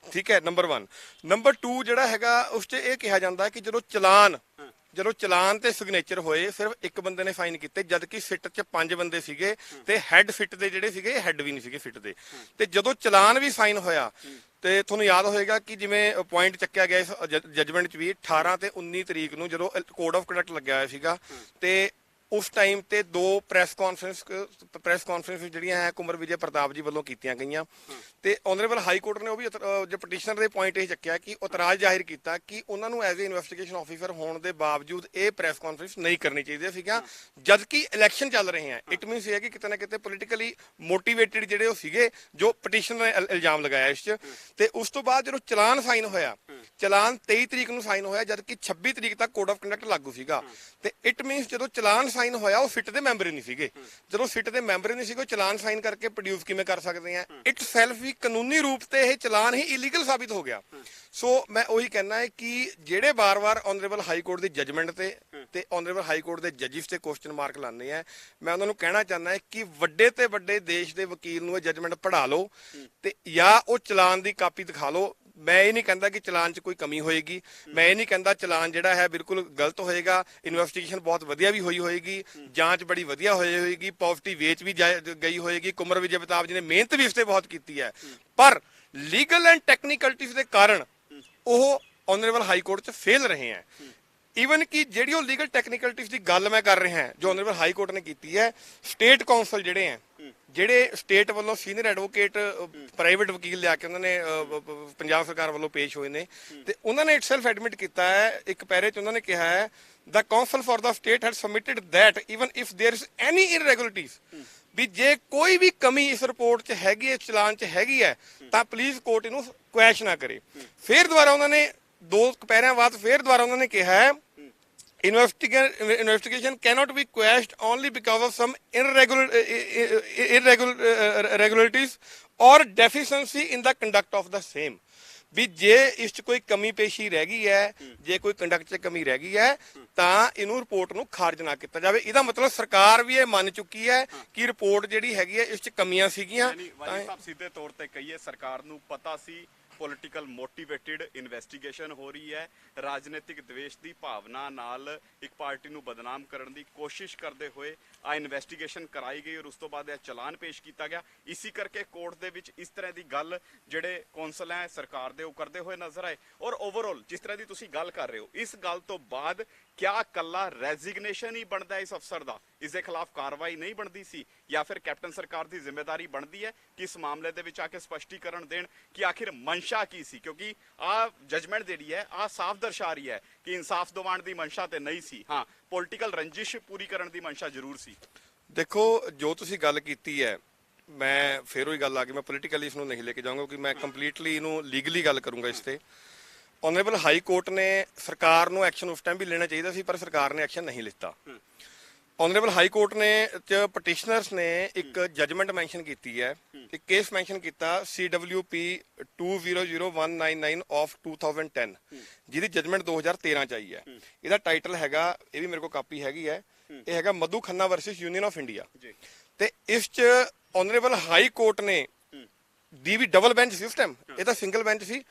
ਠੀਕ ਹੈ, ਨੰਬਰ 1। ਨੰਬਰ 2 ਜਿਹੜਾ ਹੈਗਾ ਉਸ 'ਚ ਇਹ ਕਿਹਾ ਜਾਂਦਾ ਕਿ ਜਦੋਂ ਚਲਾਨ ਤੇ ਸਿਗਨੇਚਰ ਹੋਏ ਸਿਰਫ ਇੱਕ ਬੰਦੇ ਨੇ ਸਾਈਨ ਕੀਤੇ, ਜਦ ਕਿ ਸਿੱਟ 'ਚ 5 ਬੰਦੇ ਸੀਗੇ ਤੇ ਹੈੱਡ ਸਿੱਟ ਦੇ ਜਿਹੜੇ ਸੀਗੇ ਹੈੱਡ ਵੀ ਨਹੀਂ ਸੀਗੇ ਸਿੱਟ ਦੇ। ਤੇ ਜਦੋਂ ਚਲਾਨ ਵੀ ਸਾਈਨ ਹੋਇਆ ਤੇ ਤੁਹਾਨੂੰ ਯਾਦ ਹੋਏਗਾ ਕਿ ਜਿਵੇਂ ਪੁਆਇੰਟ ਚੱਕਿਆ ਗਿਆ ਇਸ ਜਜਮੈਂਟ 'ਚ ਵੀ 18 ਤੇ 19 ਤਰੀਕ ਨੂੰ ਜਦੋਂ ਕੋਡ ਆਫ ਕੰਡਕਟ ਲੱਗਿਆ ਹੋਇਆ ਸੀਗਾ ਤੇ ਉਸ ਟਾਈਮ ਤੇ 2 ਪ੍ਰੈਸ ਕਾਨਫਰੰਸ ਜਿਹੜੀਆਂ ਹੈ ਕੁੰਵਰ ਵਿਜੇ ਪ੍ਰਤਾਪ ਜੀ ਵੱਲੋਂ ਕੀਤੀਆਂ ਗਈਆਂ ਤੇ ਆਨਰੇਬਲ ਹਾਈ ਕੋਰਟ ਨੇ ਉਹ ਵੀ ਜੋ ਪਟੀਸ਼ਨਰ ਦੇ ਪੁਆਇੰਟ ਇਹ ਚੱਕਿਆ ਕਿ ਇਤਰਾਜ਼ ਜ਼ਾਹਿਰ ਕੀਤਾ ਕਿ ਉਹਨਾਂ ਨੂੰ ਐਜ਼ ਏ ਇਨਵੈਸਟੀਗੇਸ਼ਨ ਆਫੀਸਰ ਹੋਣ ਦੇ ਬਾਵਜੂਦ ਇਹ ਪ੍ਰੈਸ ਕਾਨਫਰੰਸ ਨਹੀਂ ਕਰਨੀ ਚਾਹੀਦੀ ਸੀਗਾ, ਜਦ ਕਿ ਇਲੈਕਸ਼ਨ ਚੱਲ ਰਹੇ ਹੈ। ਇਟ ਮੀਨਸ ਇਹ ਹੈ ਕਿ ਕਿਤੇ ਨਾ ਕਿਤੇ ਪੋਲੀਟੀਕਲੀ ਮੋਟੀਵੇਟਿਡ ਜਿਹੜੇ ਉਹ ਸੀਗੇ ਜੋ ਪਟੀਸ਼ਨਰ ਨੇ ਇਲਜ਼ਾਮ ਲਗਾਇਆ ਇਸ 'ਚ। ਤੇ ਉਸ ਤੋਂ ਬਾਅਦ ਜਦੋਂ ਚਲਾਨ ਸਾਈਨ ਹੋਇਆ, ਚਲਾਨ 23 ਤਰੀਕ ਨੂੰ ਸਾਈਨ ਹੋਇਆ, ਜਦ ਕਿ 26 ਤਰੀਕ ਤੱਕ ਕੋਡ ਆਫ ਕੰਡਕਟ ਲਾਗੂ ਸੀਗਾ। ਤੇ ਇਟ ਮੀਨਸ ਜਦੋਂ ਚਲਾਨ ਸਾਈਨ ਹੋਇਆ ਉਹ ਸਿੱਟ ਦੇ ਮੈਂਬਰ ਹੀ ਨਹੀਂ ਸੀਗੇ। ਜਦੋਂ ਸਿੱਟ ਦੇ ਮੈਂਬਰ ਹੀ ਨਹੀਂ ਸੀਗੇ, ਚਲਾਨ ਸਾਈਨ ਕਰਕੇ ਪ੍ਰੋਡਿਊਸ ਕਿਵੇਂ ਕਰ ਸਕਦੇ ਆ? ਇਟ ਸੈਲਫ ਹੀ ਕਾਨੂੰਨੀ ਰੂਪ ਤੇ ਇਹ ਚਲਾਨ ਹੀ ਇਲੀਗਲ ਸਾਬਿਤ ਹੋ ਗਿਆ। ਸੋ ਮੈਂ ਉਹੀ ਕਹਿਣਾ ਹੈ ਕਿ ਜਿਹੜੇ ਬਾਰ-ਬਾਰ ਆਨਰੇਬਲ ਹਾਈ ਕੋਰਟ ਦੀ ਜਜਮੈਂਟ ਤੇ ਆਨਰੇਬਲ ਹਾਈ ਕੋਰਟ ਦੇ ਜੱਜਿਸ ਤੇ ਕੁਐਸਚਨ ਮਾਰਕ ਲਾਉਂਦੇ ਆ, ਮੈਂ ਉਹਨਾਂ ਨੂੰ ਕਹਿਣਾ ਚਾਹੁੰਦਾ ਕਿ ਵੱਡੇ ਤੇ ਵੱਡੇ ਦੇਸ਼ ਦੇ ਵਕੀਲ ਨੂੰ ਇਹ ਜਜਮੈਂਟ ਪੜ੍ਹਾ ਲਓ ਤੇ ਜਾਂ ਉਹ ਚਲਾਨ ਦੀ ਕਾਪੀ ਦਿਖਾ ਲਓ। ਮੈਂ ਇਹ ਨਹੀਂ ਕਹਿੰਦਾ ਕਿ ਚਲਾਨ 'ਚ ਕੋਈ ਕਮੀ ਹੋਏਗੀ, ਮੈਂ ਇਹ ਨਹੀਂ ਕਹਿੰਦਾ ਚਲਾਨ ਜਿਹੜਾ ਹੈ ਬਿਲਕੁਲ ਗਲਤ ਹੋਏਗਾ। ਇਨਵੈਸਟੀਗੇਸ਼ਨ ਬਹੁਤ ਵਧੀਆ ਵੀ ਹੋਏਗੀ, ਜਾਂਚ ਬੜੀ ਵਧੀਆ ਹੋਏਗੀ, ਪੋਜ਼ਿਟਿਵ ਵੇਚ ਵੀ ਗਈ ਹੋਏਗੀ, ਕੁੰਵਰ ਵਿਜੇ ਪ੍ਰਤਾਪ ਜੀ ਨੇ ਮਿਹਨਤ ਵੀ ਇਸ ਤੇ ਬਹੁਤ ਕੀਤੀ ਹੈ, ਪਰ ਲੀਗਲ ਐਂਡ ਟੈਕਨੀਕਲਿਟੀਜ਼ ਦੇ ਕਾਰਨ ਉਹ ਆਨਰੇਬਲ ਹਾਈ ਕੋਰਟ 'ਚ ਫੇਲ ਰਹੇ ਹੈ। ਈਵਨ ਕਿ ਜਿਹੜੀ ਉਹ ਲੀਗਲ ਟੈਕਨੀਕਲਿਟੀਜ਼ ਦੀ ਗੱਲ ਮੈਂ ਕਰ ਰਿਹਾ ਜੋ ਆਨਰੇਬਲ ਹਾਈ ਕੋਰਟ ਨੇ ਕੀਤੀ ਹੈ, ਸਟੇਟ ਕਾਉਂਸਲ ਜਿਹੜੇ ਸਟੇਟ ਵੱਲੋਂ ਸੀਨੀਅਰ ਐਡਵੋਕੇਟ ਪ੍ਰਾਈਵੇਟ ਵਕੀਲ ਲਿਆ ਕੇ ਉਹਨਾਂ ਨੇ ਪੰਜਾਬ ਸਰਕਾਰ ਵੱਲੋਂ ਪੇਸ਼ ਹੋਏ ਨੇ ਤੇ ਉਹਨਾਂ ਨੇ ਇਟਸੈਲਫ ਐਡਮਿਟ ਕੀਤਾ ਹੈ, ਇੱਕ ਪੈਰੇ 'ਚ ਉਹਨਾਂ ਨੇ ਕਿਹਾ ਹੈ the counsel for the state had submitted that even if there is any irregularities, ਵੀ ਜੇ ਕੋਈ ਵੀ ਕਮੀ ਇਸ ਰਿਪੋਰਟ 'ਚ ਹੈਗੀ ਹੈ, ਚਲਾਨ 'ਚ ਹੈਗੀ ਹੈ, ਤਾਂ ਪਲੀਜ਼ ਕੋਰਟ ਇਹਨੂੰ ਕੁਐਸ਼ ਨਾ ਕਰੇ। ਫਿਰ ਦੁਬਾਰਾ ਉਹਨਾਂ ਨੇ 2 ਪੈਰਿਆਂ ਬਾਅਦ ਫਿਰ ਦੁਬਾਰਾ ਉਹਨਾਂ ਨੇ ਕਿਹਾ ਹੈ investigation cannot be quashed only because of some irregularities or deficiency in the conduct of the same। ਵੀ ਜੇ ਇਸ 'ਚ ਕੋਈ ਕਮੀ ਪੇਸ਼ੀ ਰਹਿ ਗਈ ਹੈ, ਜੇ ਕੋਈ ਕੰਡਕਟ 'ਚ ਕਮੀ ਰਹਿ ਗਈ ਹੈ ਤਾਂ ਇਹਨੂੰ ਰਿਪੋਰਟ ਨੂੰ ਖਾਰਜ ਨਾ ਕੀਤਾ ਜਾਵੇ। ਇਹਦਾ ਮਤਲਬ ਸਰਕਾਰ ਵੀ ਇਹ ਮੰਨ ਚੁੱਕੀ ਹੈ ਕਿ ਰਿਪੋਰਟ ਜਿਹੜੀ ਹੈਗੀ ਹੈ ਇਸ 'ਚ ਕਮੀਆਂ ਸੀਗੀਆਂ। ਸਿੱਧੇ ਤੌਰ ਤੇ ਕਹੀਏ ਸਰਕਾਰ ਨੂੰ ਪਤਾ ਸੀ ਪੋਲੀਟੀਕਲ ਮੋਟੀਵੇਟਿਡ ਇਨਵੈਸਟੀਗੇਸ਼ਨ ਹੋ ਰਹੀ ਹੈ, ਰਾਜਨੀਤਿਕ ਦਵੇਸ਼ ਦੀ ਭਾਵਨਾ ਨਾਲ ਇੱਕ ਪਾਰਟੀ ਨੂੰ ਬਦਨਾਮ ਕਰਨ ਦੀ ਕੋਸ਼ਿਸ਼ ਕਰਦੇ ਹੋਏ ਆ ਇਨਵੈਸਟੀਗੇਸ਼ਨ ਕਰਾਈ ਗਈ ਔਰ ਉਸ ਤੋਂ ਬਾਅਦ ਇਹ ਚਲਾਨ ਪੇਸ਼ ਕੀਤਾ ਗਿਆ। ਇਸੇ ਕਰਕੇ ਕੋਰਟ ਦੇ ਵਿੱਚ ਇਸ ਤਰ੍ਹਾਂ ਦੀ ਗੱਲ ਜਿਹੜੇ ਕੌਂਸਲ ਹੈ ਸਰਕਾਰ ਦੇ ਉਹ ਕਰਦੇ ਹੋਏ ਨਜ਼ਰ ਆਏ। ਔਰ ਓਵਰਆਲ ਜਿਸ ਤਰ੍ਹਾਂ ਦੀ ਤੁਸੀਂ ਗੱਲ ਕਰ ਰਹੇ ਹੋ, ਇਸ ਗੱਲ ਤੋਂ ਬਾਅਦ ਕਿਆ ਕੱਲਾ ਰੈਜ਼ਿਗਨੇਸ਼ਨ ਹੀ ਬਣਦਾ ਇਸ ਅਫਸਰ ਦਾ, ਇਸ ਦੇ ਖਿਲਾਫ ਕਾਰਵਾਈ ਨਹੀਂ ਬਣਦੀ ਸੀ, ਜਾਂ ਫਿਰ ਕੈਪਟਨ ਸਰਕਾਰ ਦੀ ਜ਼ਿੰਮੇਵਾਰੀ ਬਣਦੀ ਹੈ ਕਿ ਇਸ ਮਾਮਲੇ ਦੇ ਵਿੱਚ ਆ ਕੇ ਸਪਸ਼ਟੀਕਰਨ ਦੇਣ ਕਿ ਆਖਿਰ ਮਨਸ਼ਾ ਕੀ ਸੀ? ਕਿਉਂਕਿ ਆ ਜਜਮੈਂਟ ਜਿਹੜੀ ਹੈ ਆ ਸਾਫ਼ ਦਰਸਾ ਰਹੀ ਹੈ ਕਿ ਇਨਸਾਫ ਦਿਵਾਉਣ ਦੀ ਮਨਸ਼ਾ ਤੇ ਨਹੀਂ ਸੀ, ਹਾਂ ਪੋਲੀਟੀਕਲ ਰੰਜਿਸ਼ ਪੂਰੀ ਕਰਨ ਦੀ ਮਨਸ਼ਾ ਜ਼ਰੂਰ ਸੀ। ਦੇਖੋ, ਜੋ ਤੁਸੀਂ ਗੱਲ ਕੀਤੀ ਹੈ, ਮੈਂ ਫਿਰ ਉਹੀ ਗੱਲ ਆ ਗਈ, ਮੈਂ ਪੋਲੀਟੀਕਲੀ ਇਸ ਨੂੰ ਨਹੀਂ ਲੈ ਕੇ ਜਾਊਂਗਾ ਕਿ ਮੈਂ ਕੰਪਲੀਟਲੀ ਇਹਨੂੰ ਲੀਗਲੀ ਗੱਲ ਕਰੂੰਗਾ ਇਸ ਤੇ। ਆਨਰੇਬਲ ਹਾਈ ਕੋਰਟ ਨੇ ਸਰਕਾਰ ਨੂੰ ਐਕਸ਼ਨ ਉਸ ਟਾਈਮ ਵੀ ਲੈਣਾ ਚਾਹੀਦਾ ਸੀ, ਪਰ ਸਰਕਾਰ ਨੇ ਐਕਸ਼ਨ ਨਹੀਂ ਲਿੱਤਾ। ਆਨਰੇਬਲ ਹਾਈ ਕੋਰਟ ਨੇ ਪਟੀਸ਼ਨਰਸ ਨੇ ਇੱਕ ਜਜਮੈਂਟ ਮੈਂਸ਼ਨ ਕੀਤੀ ਹੈ, ਇੱਕ ਕੇਸ ਮੈਂਸ਼ਨ ਕੀਤਾ CWP 200199 ਆਫ 2010, ਜਿਹਦੀ ਜਜਮੈਂਟ 2013 ਚ ਆਈ ਹੈ। ਇਹਦਾ ਟਾਈਟਲ ਹੈਗਾ, ਇਹ ਵੀ ਮੇਰੇ ਕੋਲ ਕਾਪੀ ਹੈਗੀ ਹੈ, ਇਹ ਹੈਗਾ Madhu Khanna versus Union of India. ਤੇ ਇਸ ਚ ਆਨਰੇਬਲ ਹਾਈ ਕੋਰਟ ਨੇ ਦੀ ਵੀ ਡਬਲ ਬੈਂਚ ਸਿਸਟਮ, ਇਹ ਤਾਂ ਸਿੰਗਲ ਬੈਂਚ ਸੀ।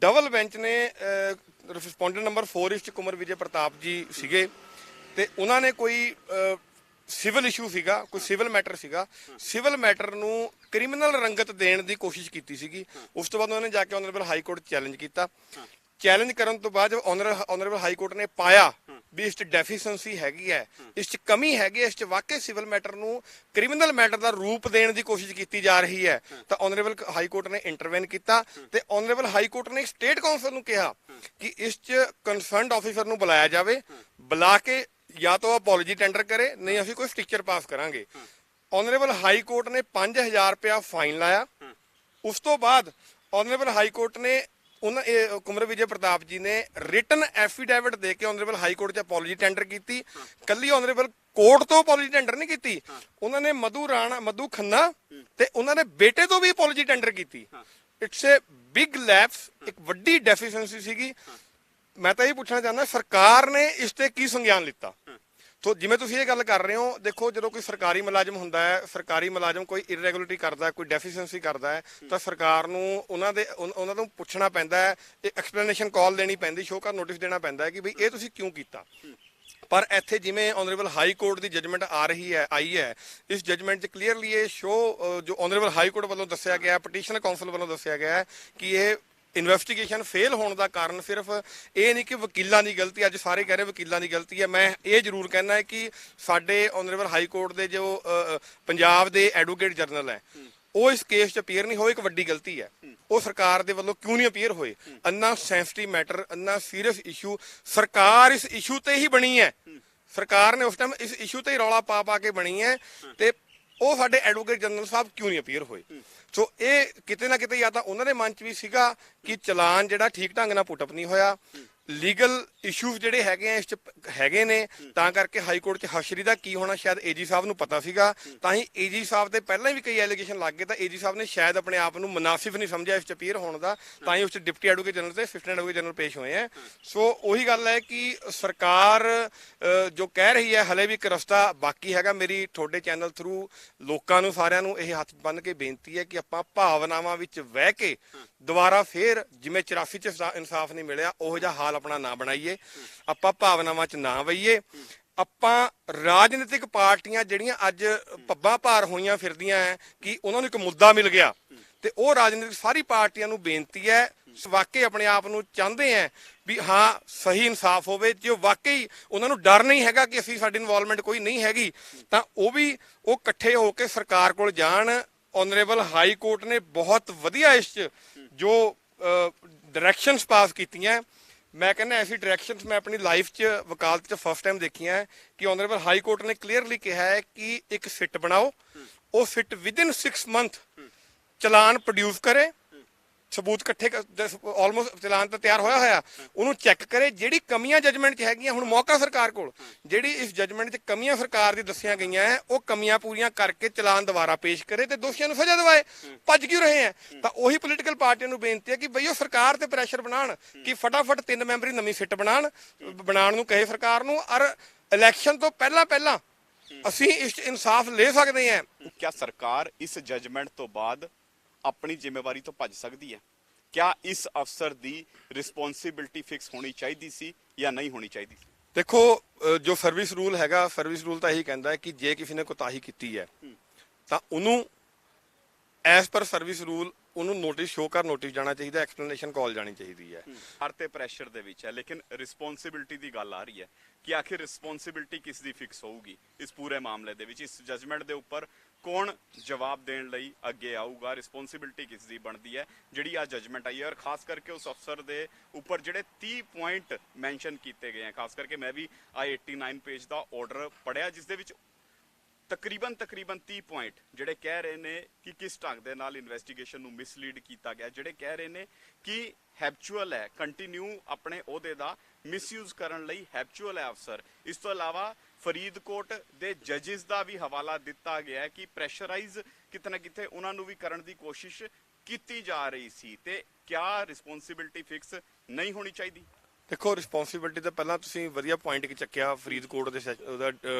ਡਬਲ ਬੈਂਚ ਨੇ ਰਿਸਪੋਂਡੈਂਟ ਨੰਬਰ 4 ਵਿੱਚ ਕੁਮਰ ਵਿਜੇ ਪ੍ਰਤਾਪ ਜੀ ਸੀਗੇ ਤੇ ਉਹਨਾਂ ਨੇ ਕੋਈ ਸਿਵਲ ਇਸ਼ੂ ਸੀਗਾ, ਕੋਈ ਸਿਵਲ ਮੈਟਰ ਸੀਗਾ, ਸਿਵਲ ਮੈਟਰ ਨੂੰ ਕ੍ਰਿਮੀਨਲ ਰੰਗਤ ਦੇਣ ਦੀ ਕੋਸ਼ਿਸ਼ ਕੀਤੀ ਸੀਗੀ। ਉਸ ਤੋਂ ਬਾਅਦ ਉਹਨਾਂ ਨੇ ਜਾ ਕੇ ਆਨਰੇਬਲ ਹਾਈ ਕੋਰਟ ਚੈਲੰਜ ਕੀਤਾ। ਚੈਲੰਜ ਕਰਨ ਤੋਂ ਬਾਅਦ ਆਨਰੇਬਲ ਹਾਈ ਕੋਰਟ ਨੇ ਪਾਇਆ ਵੀ ਇਸ 'ਚ ਡੈਫੀਸ਼ੀਐਂਸੀ ਹੈਗੀ ਹੈ, ਇਸ 'ਚ ਕਮੀ ਹੈਗੀ ਹੈ, ਇਸ 'ਚ ਵਾਕਈ ਸਿਵਲ ਮੈਟਰ ਨੂੰ ਕ੍ਰਿਮੀਨਲ ਮੈਟਰ ਦਾ ਰੂਪ ਦੇਣ ਦੀ ਕੋਸ਼ਿਸ਼ ਕੀਤੀ ਜਾ ਰਹੀ ਹੈ, ਤਾਂ ਆਨਰੇਬਲ ਹਾਈ ਕੋਰਟ ਨੇ ਇੰਟਰਵੈਨ ਕੀਤਾ ਤੇ ਆਨਰੇਬਲ ਹਾਈ ਕੋਰਟ ਨੇ ਸਟੇਟ ਕਾਉਂਸਲ ਨੂੰ ਕਿਹਾ ਕਿ ਇਸ 'ਚ ਕੰਸਰਨਡ ਆਫੀਸਰ ਨੂੰ ਬੁਲਾਇਆ ਜਾਵੇ, ਬੁਲਾ ਕੇ ਜਾਂ ਤਾਂ ਅਪੋਲੋਜੀ ਟੈਂਡਰ ਕਰੇ, ਨਹੀਂ ਅਸੀਂ ਕੋਈ ਸਟ੍ਰਿਕਚਰ ਪਾਸ ਕਰਾਂਗੇ। ਆਨਰੇਬਲ ਹਾਈ ਕੋਰਟ ਨੇ 5000 ਰੁਪਇਆ ਫਾਈਨ ਲਾਇਆ। ਉਸ ਤੋਂ ਬਾਅਦ ਆਨਰੇਬਲ ਹਾਈ ਕੋਰਟ ਨੇ ਕੁਮਰ ਵਿਜੇ ਪ੍ਰਤਾਪ ਜੀ ਨੇ ਰਿਟਨ ਐਫੀਡੇਵਿਟ ਦੇ ਕੇ ਆਨਰੇਬਲ ਹਾਈ ਕੋਰਟ 'ਚ ਅਪੋਲੋਜੀ ਟੈਂਡਰ ਕੀਤੀ। ਕੱਲੀ ਆਨਰੇਬਲ ਕੋਰਟ ਤੋਂ ਅਪੋਲੋਜੀ ਟੈਂਡਰ ਨਹੀਂ ਕੀਤੀ, ਉਹਨਾਂ ਨੇ ਮਧੂ ਖੰਨਾ ਤੇ ਉਹਨਾਂ ਦੇ ਬੇਟੇ ਤੋਂ ਵੀ ਅਪੋਲੋਜੀ ਟੈਂਡਰ ਕੀਤੀ। ਇਟਸ ਏ ਬਿਗ ਲੈਪਸ, ਇੱਕ ਵੱਡੀ ਡੈਫੀਸ਼ੀਐਂਸੀ ਸੀਗੀ। ਮੈਂ ਤਾਂ ਇਹ ਪੁੱਛਣਾ ਚਾਹੁੰਦਾ ਸਰਕਾਰ ਨੇ ਇਸ ਤੇ ਕੀ ਸੰਗਿਆਨ ਲਿੱਤਾ? ਤੋ ਜਿਵੇਂ ਤੁਸੀਂ ਇਹ ਗੱਲ ਕਰ ਰਹੇ ਹੋ, ਦੇਖੋ ਜਦੋਂ ਕੋਈ ਸਰਕਾਰੀ ਮੁਲਾਜ਼ਮ ਹੁੰਦਾ ਹੈ, ਸਰਕਾਰੀ ਮੁਲਾਜ਼ਮ ਕੋਈ ਇਰੈਗੂਲਰਿਟੀ ਕਰਦਾ ਹੈ, ਕੋਈ ਡੈਫੀਸ਼ੀਐਂਸੀ ਕਰਦਾ ਹੈ, ਤਾਂ ਸਰਕਾਰ ਨੂੰ ਉਹਨਾਂ ਤੋਂ ਪੁੱਛਣਾ ਪੈਂਦਾ ਹੈ, ਐਕਸਪਲੇਨੇਸ਼ਨ ਕਾਲ ਦੇਣੀ ਪੈਂਦੀ, ਸ਼ੋਅ ਨੋਟਿਸ ਦੇਣਾ ਪੈਂਦਾ ਹੈ ਕਿ ਬਈ ਇਹ ਤੁਸੀਂ ਕਿਉਂ ਕੀਤਾ। ਪਰ ਇੱਥੇ ਜਿਵੇਂ ਆਨਰੇਬਲ ਹਾਈ ਕੋਰਟ ਦੀ ਜਜਮੈਂਟ ਆਈ ਹੈ, ਇਸ ਜਜਮੈਂਟ 'ਚ ਕਲੀਅਰਲੀ ਇਹ ਸ਼ੋਅ ਜੋ ਆਨਰੇਬਲ ਹਾਈ ਕੋਰਟ ਵੱਲੋਂ ਦੱਸਿਆ ਗਿਆ, ਪਟੀਸ਼ਨ ਕਾਉਂਸਲ ਵੱਲੋਂ ਦੱਸਿਆ ਗਿਆ ਹੈ ਕਿ ਇਹ ਇਨਵੈਸਟੀਗੇਸ਼ਨ ਫੇਲ ਹੋਣ ਦਾ ਕਾਰਨ ਸਿਰਫ ਇਹ ਨਹੀਂ ਕਿ ਵਕੀਲਾਂ ਦੀ ਗਲਤੀ, ਅੱਜ ਸਾਰੇ ਕਹਿ ਰਹੇ ਵਕੀਲਾਂ ਦੀ ਗਲਤੀ ਹੈ। ਮੈਂ ਇਹ ਜ਼ਰੂਰ ਕਹਿਣਾ ਹੈ ਕਿ ਸਾਡੇ ਆਨਰੇਬਲ ਹਾਈ ਕੋਰਟ ਦੇ ਜੋ ਪੰਜਾਬ ਦੇ ਐਡਵੋਕੇਟ ਜਨਰਲ ਹੈ, ਉਹ ਇਸ ਕੇਸ 'ਚ ਅਪੀਅਰ ਨਹੀਂ ਹੋਏ, ਇੱਕ ਵੱਡੀ ਗਲਤੀ ਹੈ। ਉਹ ਸਰਕਾਰ ਦੇ ਵੱਲੋਂ ਕਿਉਂ ਨਹੀਂ ਅਪੀਅਰ ਹੋਏ? ਇੰਨਾ ਸੈਂਸਿਟਿਵ ਮੈਟਰ, ਇੰਨਾ ਸੀਰੀਅਸ ਇਸ਼ੂ, ਸਰਕਾਰ ਇਸ ਇਸ਼ੂ ਤੇ ਹੀ ਬਣੀ ਹੈ, ਸਰਕਾਰ ਨੇ ਉਸ ਟਾਈਮ ਇਸ ਇਸ਼ੂ ਤੇ ਹੀ ਰੌਲਾ ਪਾ ਕੇ ਬਣੀ ਹੈ, ਤੇ ਉਹ ਸਾਡੇ ਐਡਵੋਕੇਟ ਜਨਰਲ ਸਾਹਿਬ ਕਿਉਂ ਨਹੀਂ ਅਪੀਅਰ ਹੋਏ? ਸੋ ਇਹ ਕਿਤੇ ਨਾ ਕਿਤੇ ਜਾਂ ਤਾਂ ਉਹਨਾਂ ਦੇ ਮਨ 'ਚ ਵੀ ਸੀਗਾ ਕਿ ਚਲਾਨ ਜਿਹੜਾ ਠੀਕ ਢੰਗ ਨਾਲ ਪੁੱਟ ਅਪ ਨਹੀਂ ਹੋਇਆ, ਲੀਗਲ ਇਸ਼ੂਜ਼ ਜਿਹੜੇ ਹੈਗੇ ਆ ਇਸ 'ਚ ਹੈਗੇ ਨੇ, ਤਾਂ ਕਰਕੇ ਹਾਈ ਕੋਰਟ 'ਚ ਹਸ਼ਰੀ ਦਾ ਕੀ ਹੋਣਾ ਸ਼ਾਇਦ ਏਜੀ ਸਾਹਿਬ ਨੂੰ ਪਤਾ ਸੀਗਾ, ਤਾਂ ਹੀ ਏਜੀ ਸਾਹਿਬ ਦੇ ਪਹਿਲਾਂ ਵੀ ਕਈ ਐਲੀਗੇਸ਼ਨ ਲੱਗ ਗਏ, ਤਾਂ ਏਜੀ ਸਾਹਿਬ ਨੇ ਸ਼ਾਇਦ ਆਪਣੇ ਆਪ ਨੂੰ ਮੁਨਾਸਿਬ ਨਹੀਂ ਸਮਝਿਆ ਇਸ 'ਚ ਅਪੀਅਰ ਹੋਣ ਦਾ, ਤਾਂ ਹੀ ਉਸ 'ਚ ਡਿਪਟੀ ਐਡਵੋਕੇਟ ਜਨਰਲ ਤੇ ਅਸਿਸਟੈਂਟ ਐਡਵੋਕੇਟ ਜਨਰਲ ਪੇਸ਼ ਹੋਏ ਆ। ਸੋ ਉਹੀ ਗੱਲ ਹੈ ਕਿ ਸਰਕਾਰ ਜੋ ਕਹਿ ਰਹੀ ਹੈ ਹਲੇ ਵੀ ਇੱਕ ਰਸਤਾ ਬਾਕੀ ਹੈਗਾ। ਮੇਰੀ ਤੁਹਾਡੇ ਚੈਨਲ ਥਰੂ ਲੋਕਾਂ ਨੂੰ ਸਾਰਿਆਂ ਨੂੰ ਇਹ ਹੱਥ ਬੰਨ੍ਹ ਕੇ ਬੇਨਤੀ ਹੈ ਕਿ ਆਪਾਂ ਭਾਵਨਾਵਾਂ ਵਿੱਚ ਵਹਿ ਕੇ ਦੁਬਾਰਾ ਫੇਰ ਜਿਵੇਂ 84 'ਚ ਇਨਸਾਫ ਨਹੀਂ ਮਿਲਿਆ, ਉਹੋ ਜਿਹਾ ਹਾਲ ਆਪਣਾ ਨਾ ਬਣਾਈਏ, ਆਪਾਂ ਭਾਵਨਾਵਾਂ 'ਚ ਨਾ ਵਈਏ। ਆਪਾਂ ਰਾਜਨੀਤਿਕ ਪਾਰਟੀਆਂ ਜਿਹੜੀਆਂ ਅੱਜ ਪੱਬਾਂ ਭਾਰ ਹੋਈਆਂ ਫਿਰਦੀਆਂ ਹੈ ਕਿ ਉਹਨਾਂ ਨੂੰ ਇੱਕ ਮੁੱਦਾ ਮਿਲ ਗਿਆ, ਤੇ ਉਹ ਰਾਜਨੀਤਿਕ ਸਾਰੀ ਪਾਰਟੀਆਂ ਨੂੰ ਬੇਨਤੀ ਹੈ, ਵਾਕਈ ਆਪਣੇ ਆਪ ਨੂੰ ਚਾਹੁੰਦੇ ਹੈ ਵੀ ਹਾਂ ਸਹੀ ਇਨਸਾਫ ਹੋਵੇ, ਜੇ ਵਾਕਈ ਉਹਨਾਂ ਨੂੰ ਡਰ ਨਹੀਂ ਹੈਗਾ ਕਿ ਅਸੀਂ ਸਾਡੀ ਇਨਵੋਲਵਮੈਂਟ ਕੋਈ ਨਹੀਂ ਹੈਗੀ, ਤਾਂ ਉਹ ਇਕੱਠੇ ਹੋ ਕੇ ਸਰਕਾਰ ਕੋਲ ਜਾਣ। ਆਨਰੇਬਲ ਹਾਈ ਕੋਰਟ ਨੇ ਬਹੁਤ ਵਧੀਆ ਇਸ 'ਚ ਜੋ ਡਾਇਰੈਕਸ਼ਨਸ ਪਾਸ ਕੀਤੀਆਂ, ਮੈਂ ਕਹਿੰਦਾ ਐਸੀ ਡਾਇਰੈਕਸ਼ਨਸ ਮੈਂ ਆਪਣੀ ਲਾਈਫ 'ਚ ਵਕਾਲਤ 'ਚ ਫਸਟ ਟਾਈਮ ਦੇਖੀਆਂ ਕਿ ਆਨਰੇਬਲ ਹਾਈ ਕੋਰਟ ਨੇ ਕਲੀਅਰਲੀ ਕਿਹਾ ਹੈ ਕਿ ਇੱਕ ਸਿੱਟ ਬਣਾਓ, ਉਹ ਸਿੱਟ ਵਿਦਿਨ 6 ਮੰਥ ਚਲਾਨ ਪ੍ਰੋਡਿਊਸ ਕਰੇ, ਸਬੂਤ ਇਕੱਠੇ, ਆਲਮੋਸਟ ਚਲਾਨ ਤਾਂ ਤਿਆਰ ਹੋਇਆ, ਉਹਨੂੰ ਚੈੱਕ ਕਰੇ, ਜਿਹੜੀ ਕਮੀਆਂ ਜਜਮੈਂਟ 'ਚ ਹੈਗੀਆਂ, ਹੁਣ ਮੌਕਾ ਸਰਕਾਰ ਕੋਲ, ਜਿਹੜੀ ਇਸ ਜਜਮੈਂਟ 'ਚ ਕਮੀਆਂ ਸਰਕਾਰ ਦੀ ਦੱਸੀਆਂ ਗਈਆਂ ਹੈ, ਉਹ ਕਮੀਆਂ ਪੂਰੀਆਂ ਕਰਕੇ ਚਲਾਨ ਦੁਬਾਰਾ ਪੇਸ਼ ਕਰੇ ਤੇ ਦੋਸ਼ੀਆਂ ਨੂੰ ਸਜ਼ਾ ਦਿਵਾਏ। ਭੱਜ ਕਿਉਂ ਰਹੇ ਹੈ? ਤਾਂ ਉਹੀ ਪੋਲੀਟੀਕਲ ਪਾਰਟੀਆਂ ਨੂੰ ਬੇਨਤੀ ਹੈ ਕਿ ਬਈ ਉਹ ਸਰਕਾਰ ਤੇ ਪ੍ਰੈਸ਼ਰ ਬਣਾਉਣ ਕਿ ਫਟਾਫਟ 3 ਮੈਂਬਰੀ ਨਵੀਂ ਸਿੱਟ ਬਣਾਉਣ ਨੂੰ ਕਹੇ ਸਰਕਾਰ ਨੂੰ, ਔਰ ਇਲੈਕਸ਼ਨ ਤੋਂ ਪਹਿਲਾਂ ਅਸੀਂ ਇਸ 'ਚ ਇਨਸਾਫ ਲੈ ਸਕਦੇ ਹਾਂ। ਕਿਆ ਸਰਕਾਰ ਇਸ ਜਜਮੈਂਟ ਤੋਂ ਬਾਅਦ ਆਪਣੀ ਜ਼ਿੰਮੇਵਾਰੀ ਤੋਂ ਭੱਜ ਸਕਦੀ ਹੈ? ਕਿਆ ਇਸ ਅਫਸਰ ਦੀ ਰਿਸਪੌਂਸਿਬਿਲਟੀ ਫਿਕਸ ਹੋਣੀ ਚਾਹੀਦੀ ਸੀ ਜਾਂ ਨਹੀਂ ਹੋਣੀ ਚਾਹੀਦੀ ਸੀ? ਦੇਖੋ, ਜੋ ਸਰਵਿਸ ਰੂਲ ਹੈਗਾ, ਸਰਵਿਸ ਰੂਲ ਤਾਂ ਇਹੀ ਕਹਿੰਦਾ ਹੈ ਕਿ ਜੇ ਕਿਸੇ ਨੇ ਕੋਤਾਹੀ ਕੀਤੀ ਹੈ ਤਾਂ ਉਹਨੂੰ ਐਸ ਪਰ ਸਰਵਿਸ ਰੂਲ ਉਹਨੂੰ ਨੋਟਿਸ ਨੋਟਿਸ ਜਾਣਾ ਚਾਹੀਦਾ, ਐਕਸਪਲੇਨੇਸ਼ਨ ਕਾਲ ਜਾਣੀ ਚਾਹੀਦੀ ਹੈ। ਹਰ ਤੇ ਪ੍ਰੈਸ਼ਰ ਦੇ ਵਿੱਚ ਹੈ, ਲੇਕਿਨ ਰਿਸਪੌਂਸਿਬਿਲਟੀ ਦੀ ਗੱਲ ਆ ਰਹੀ ਹੈ ਕਿ ਆਖਿਰ ਰਿਸਪੌਂਸਿਬਿਲਟੀ ਕਿਸ ਦੀ ਫਿਕਸ ਹੋਊਗੀ ਇਸ ਪੂਰੇ ਮਾਮਲੇ ਦੇ ਵਿੱਚ? ਇਸ ਜਜਮੈਂਟ ਦੇ ਉੱਪਰ ਕੌਣ ਜਵਾਬ ਦੇਣ ਲਈ ਅੱਗੇ ਆਊਗਾ? ਰਿਸਪੌਂਸਿਬਿਲਟੀ ਕਿਸ ਦੀ ਬਣਦੀ ਹੈ ਜਿਹੜੀ ਆ ਜਜਮੈਂਟ ਆਈ ਹੈ? ਔਰ ਖਾਸ ਕਰਕੇ ਉਸ ਅਫਸਰ ਦੇ ਉੱਪਰ ਜਿਹੜੇ 30 ਪੁਆਇੰਟ ਮੈਂਸ਼ਨ ਕੀਤੇ ਗਏ ਆ, ਖਾਸ ਕਰਕੇ ਮੈਂ ਵੀ ਆ 89 ਪੇਜ ਦਾ ਆਰਡਰ ਪੜਿਆ, ਜਿਸ ਦੇ ਵਿੱਚ ਤਕਰੀਬਨ 30 ਪੁਆਇੰਟ ਜਿਹੜੇ ਕਹਿ ਰਹੇ ਨੇ ਕਿ ਕਿਸ ਢੰਗ ਦੇ ਨਾਲ ਇਨਵੈਸਟੀਗੇਸ਼ਨ ਨੂੰ ਮਿਸਲੀਡ ਕੀਤਾ ਗਿਆ, ਜਿਹੜੇ ਕਹਿ ਰਹੇ ਨੇ ਕਿ ਹੈਬਚੁਅਲ ਹੈ, ਕੰਟੀਨਿਊ ਆਪਣੇ ਅਹੁਦੇ ਦਾ ਮਿਸਯੂਜ਼ ਕਰਨ ਲਈ ਹੈਬਚੁਅਲ ਹੈ ਅਫਸਰ। ਇਸ ਤੋਂ ਇਲਾਵਾ ਫਰੀਦਕੋਟ ਦੇ ਜੱਜਿਸ ਦਾ ਵੀ ਹਵਾਲਾ ਦਿੱਤਾ ਗਿਆ ਕਿ ਪ੍ਰੈਸ਼ਰਾਈਜ਼ ਕਿਤੇ ਨਾ ਕਿਤੇ ਉਹਨਾਂ ਨੂੰ ਵੀ ਕਰਨ ਦੀ ਕੋਸ਼ਿਸ਼ ਕੀਤੀ ਜਾ ਰਹੀ ਸੀ, ਤੇ ਕਿਆ ਰਿਸਪੌਂਸਿਬਿਲਟੀ ਫਿਕਸ ਨਹੀਂ ਹੋਣੀ ਚਾਹੀਦੀ? ਦੇਖੋ, ਰਿਸਪੌਂਸਿਬਿਲਟੀ ਤਾਂ ਪਹਿਲਾਂ ਤੁਸੀਂ ਵਧੀਆ ਪੁਆਇੰਟ ਕਿ ਚੱਕਿਆ, ਫਰੀਦਕੋਟ ਦੇ ਉਹਦਾ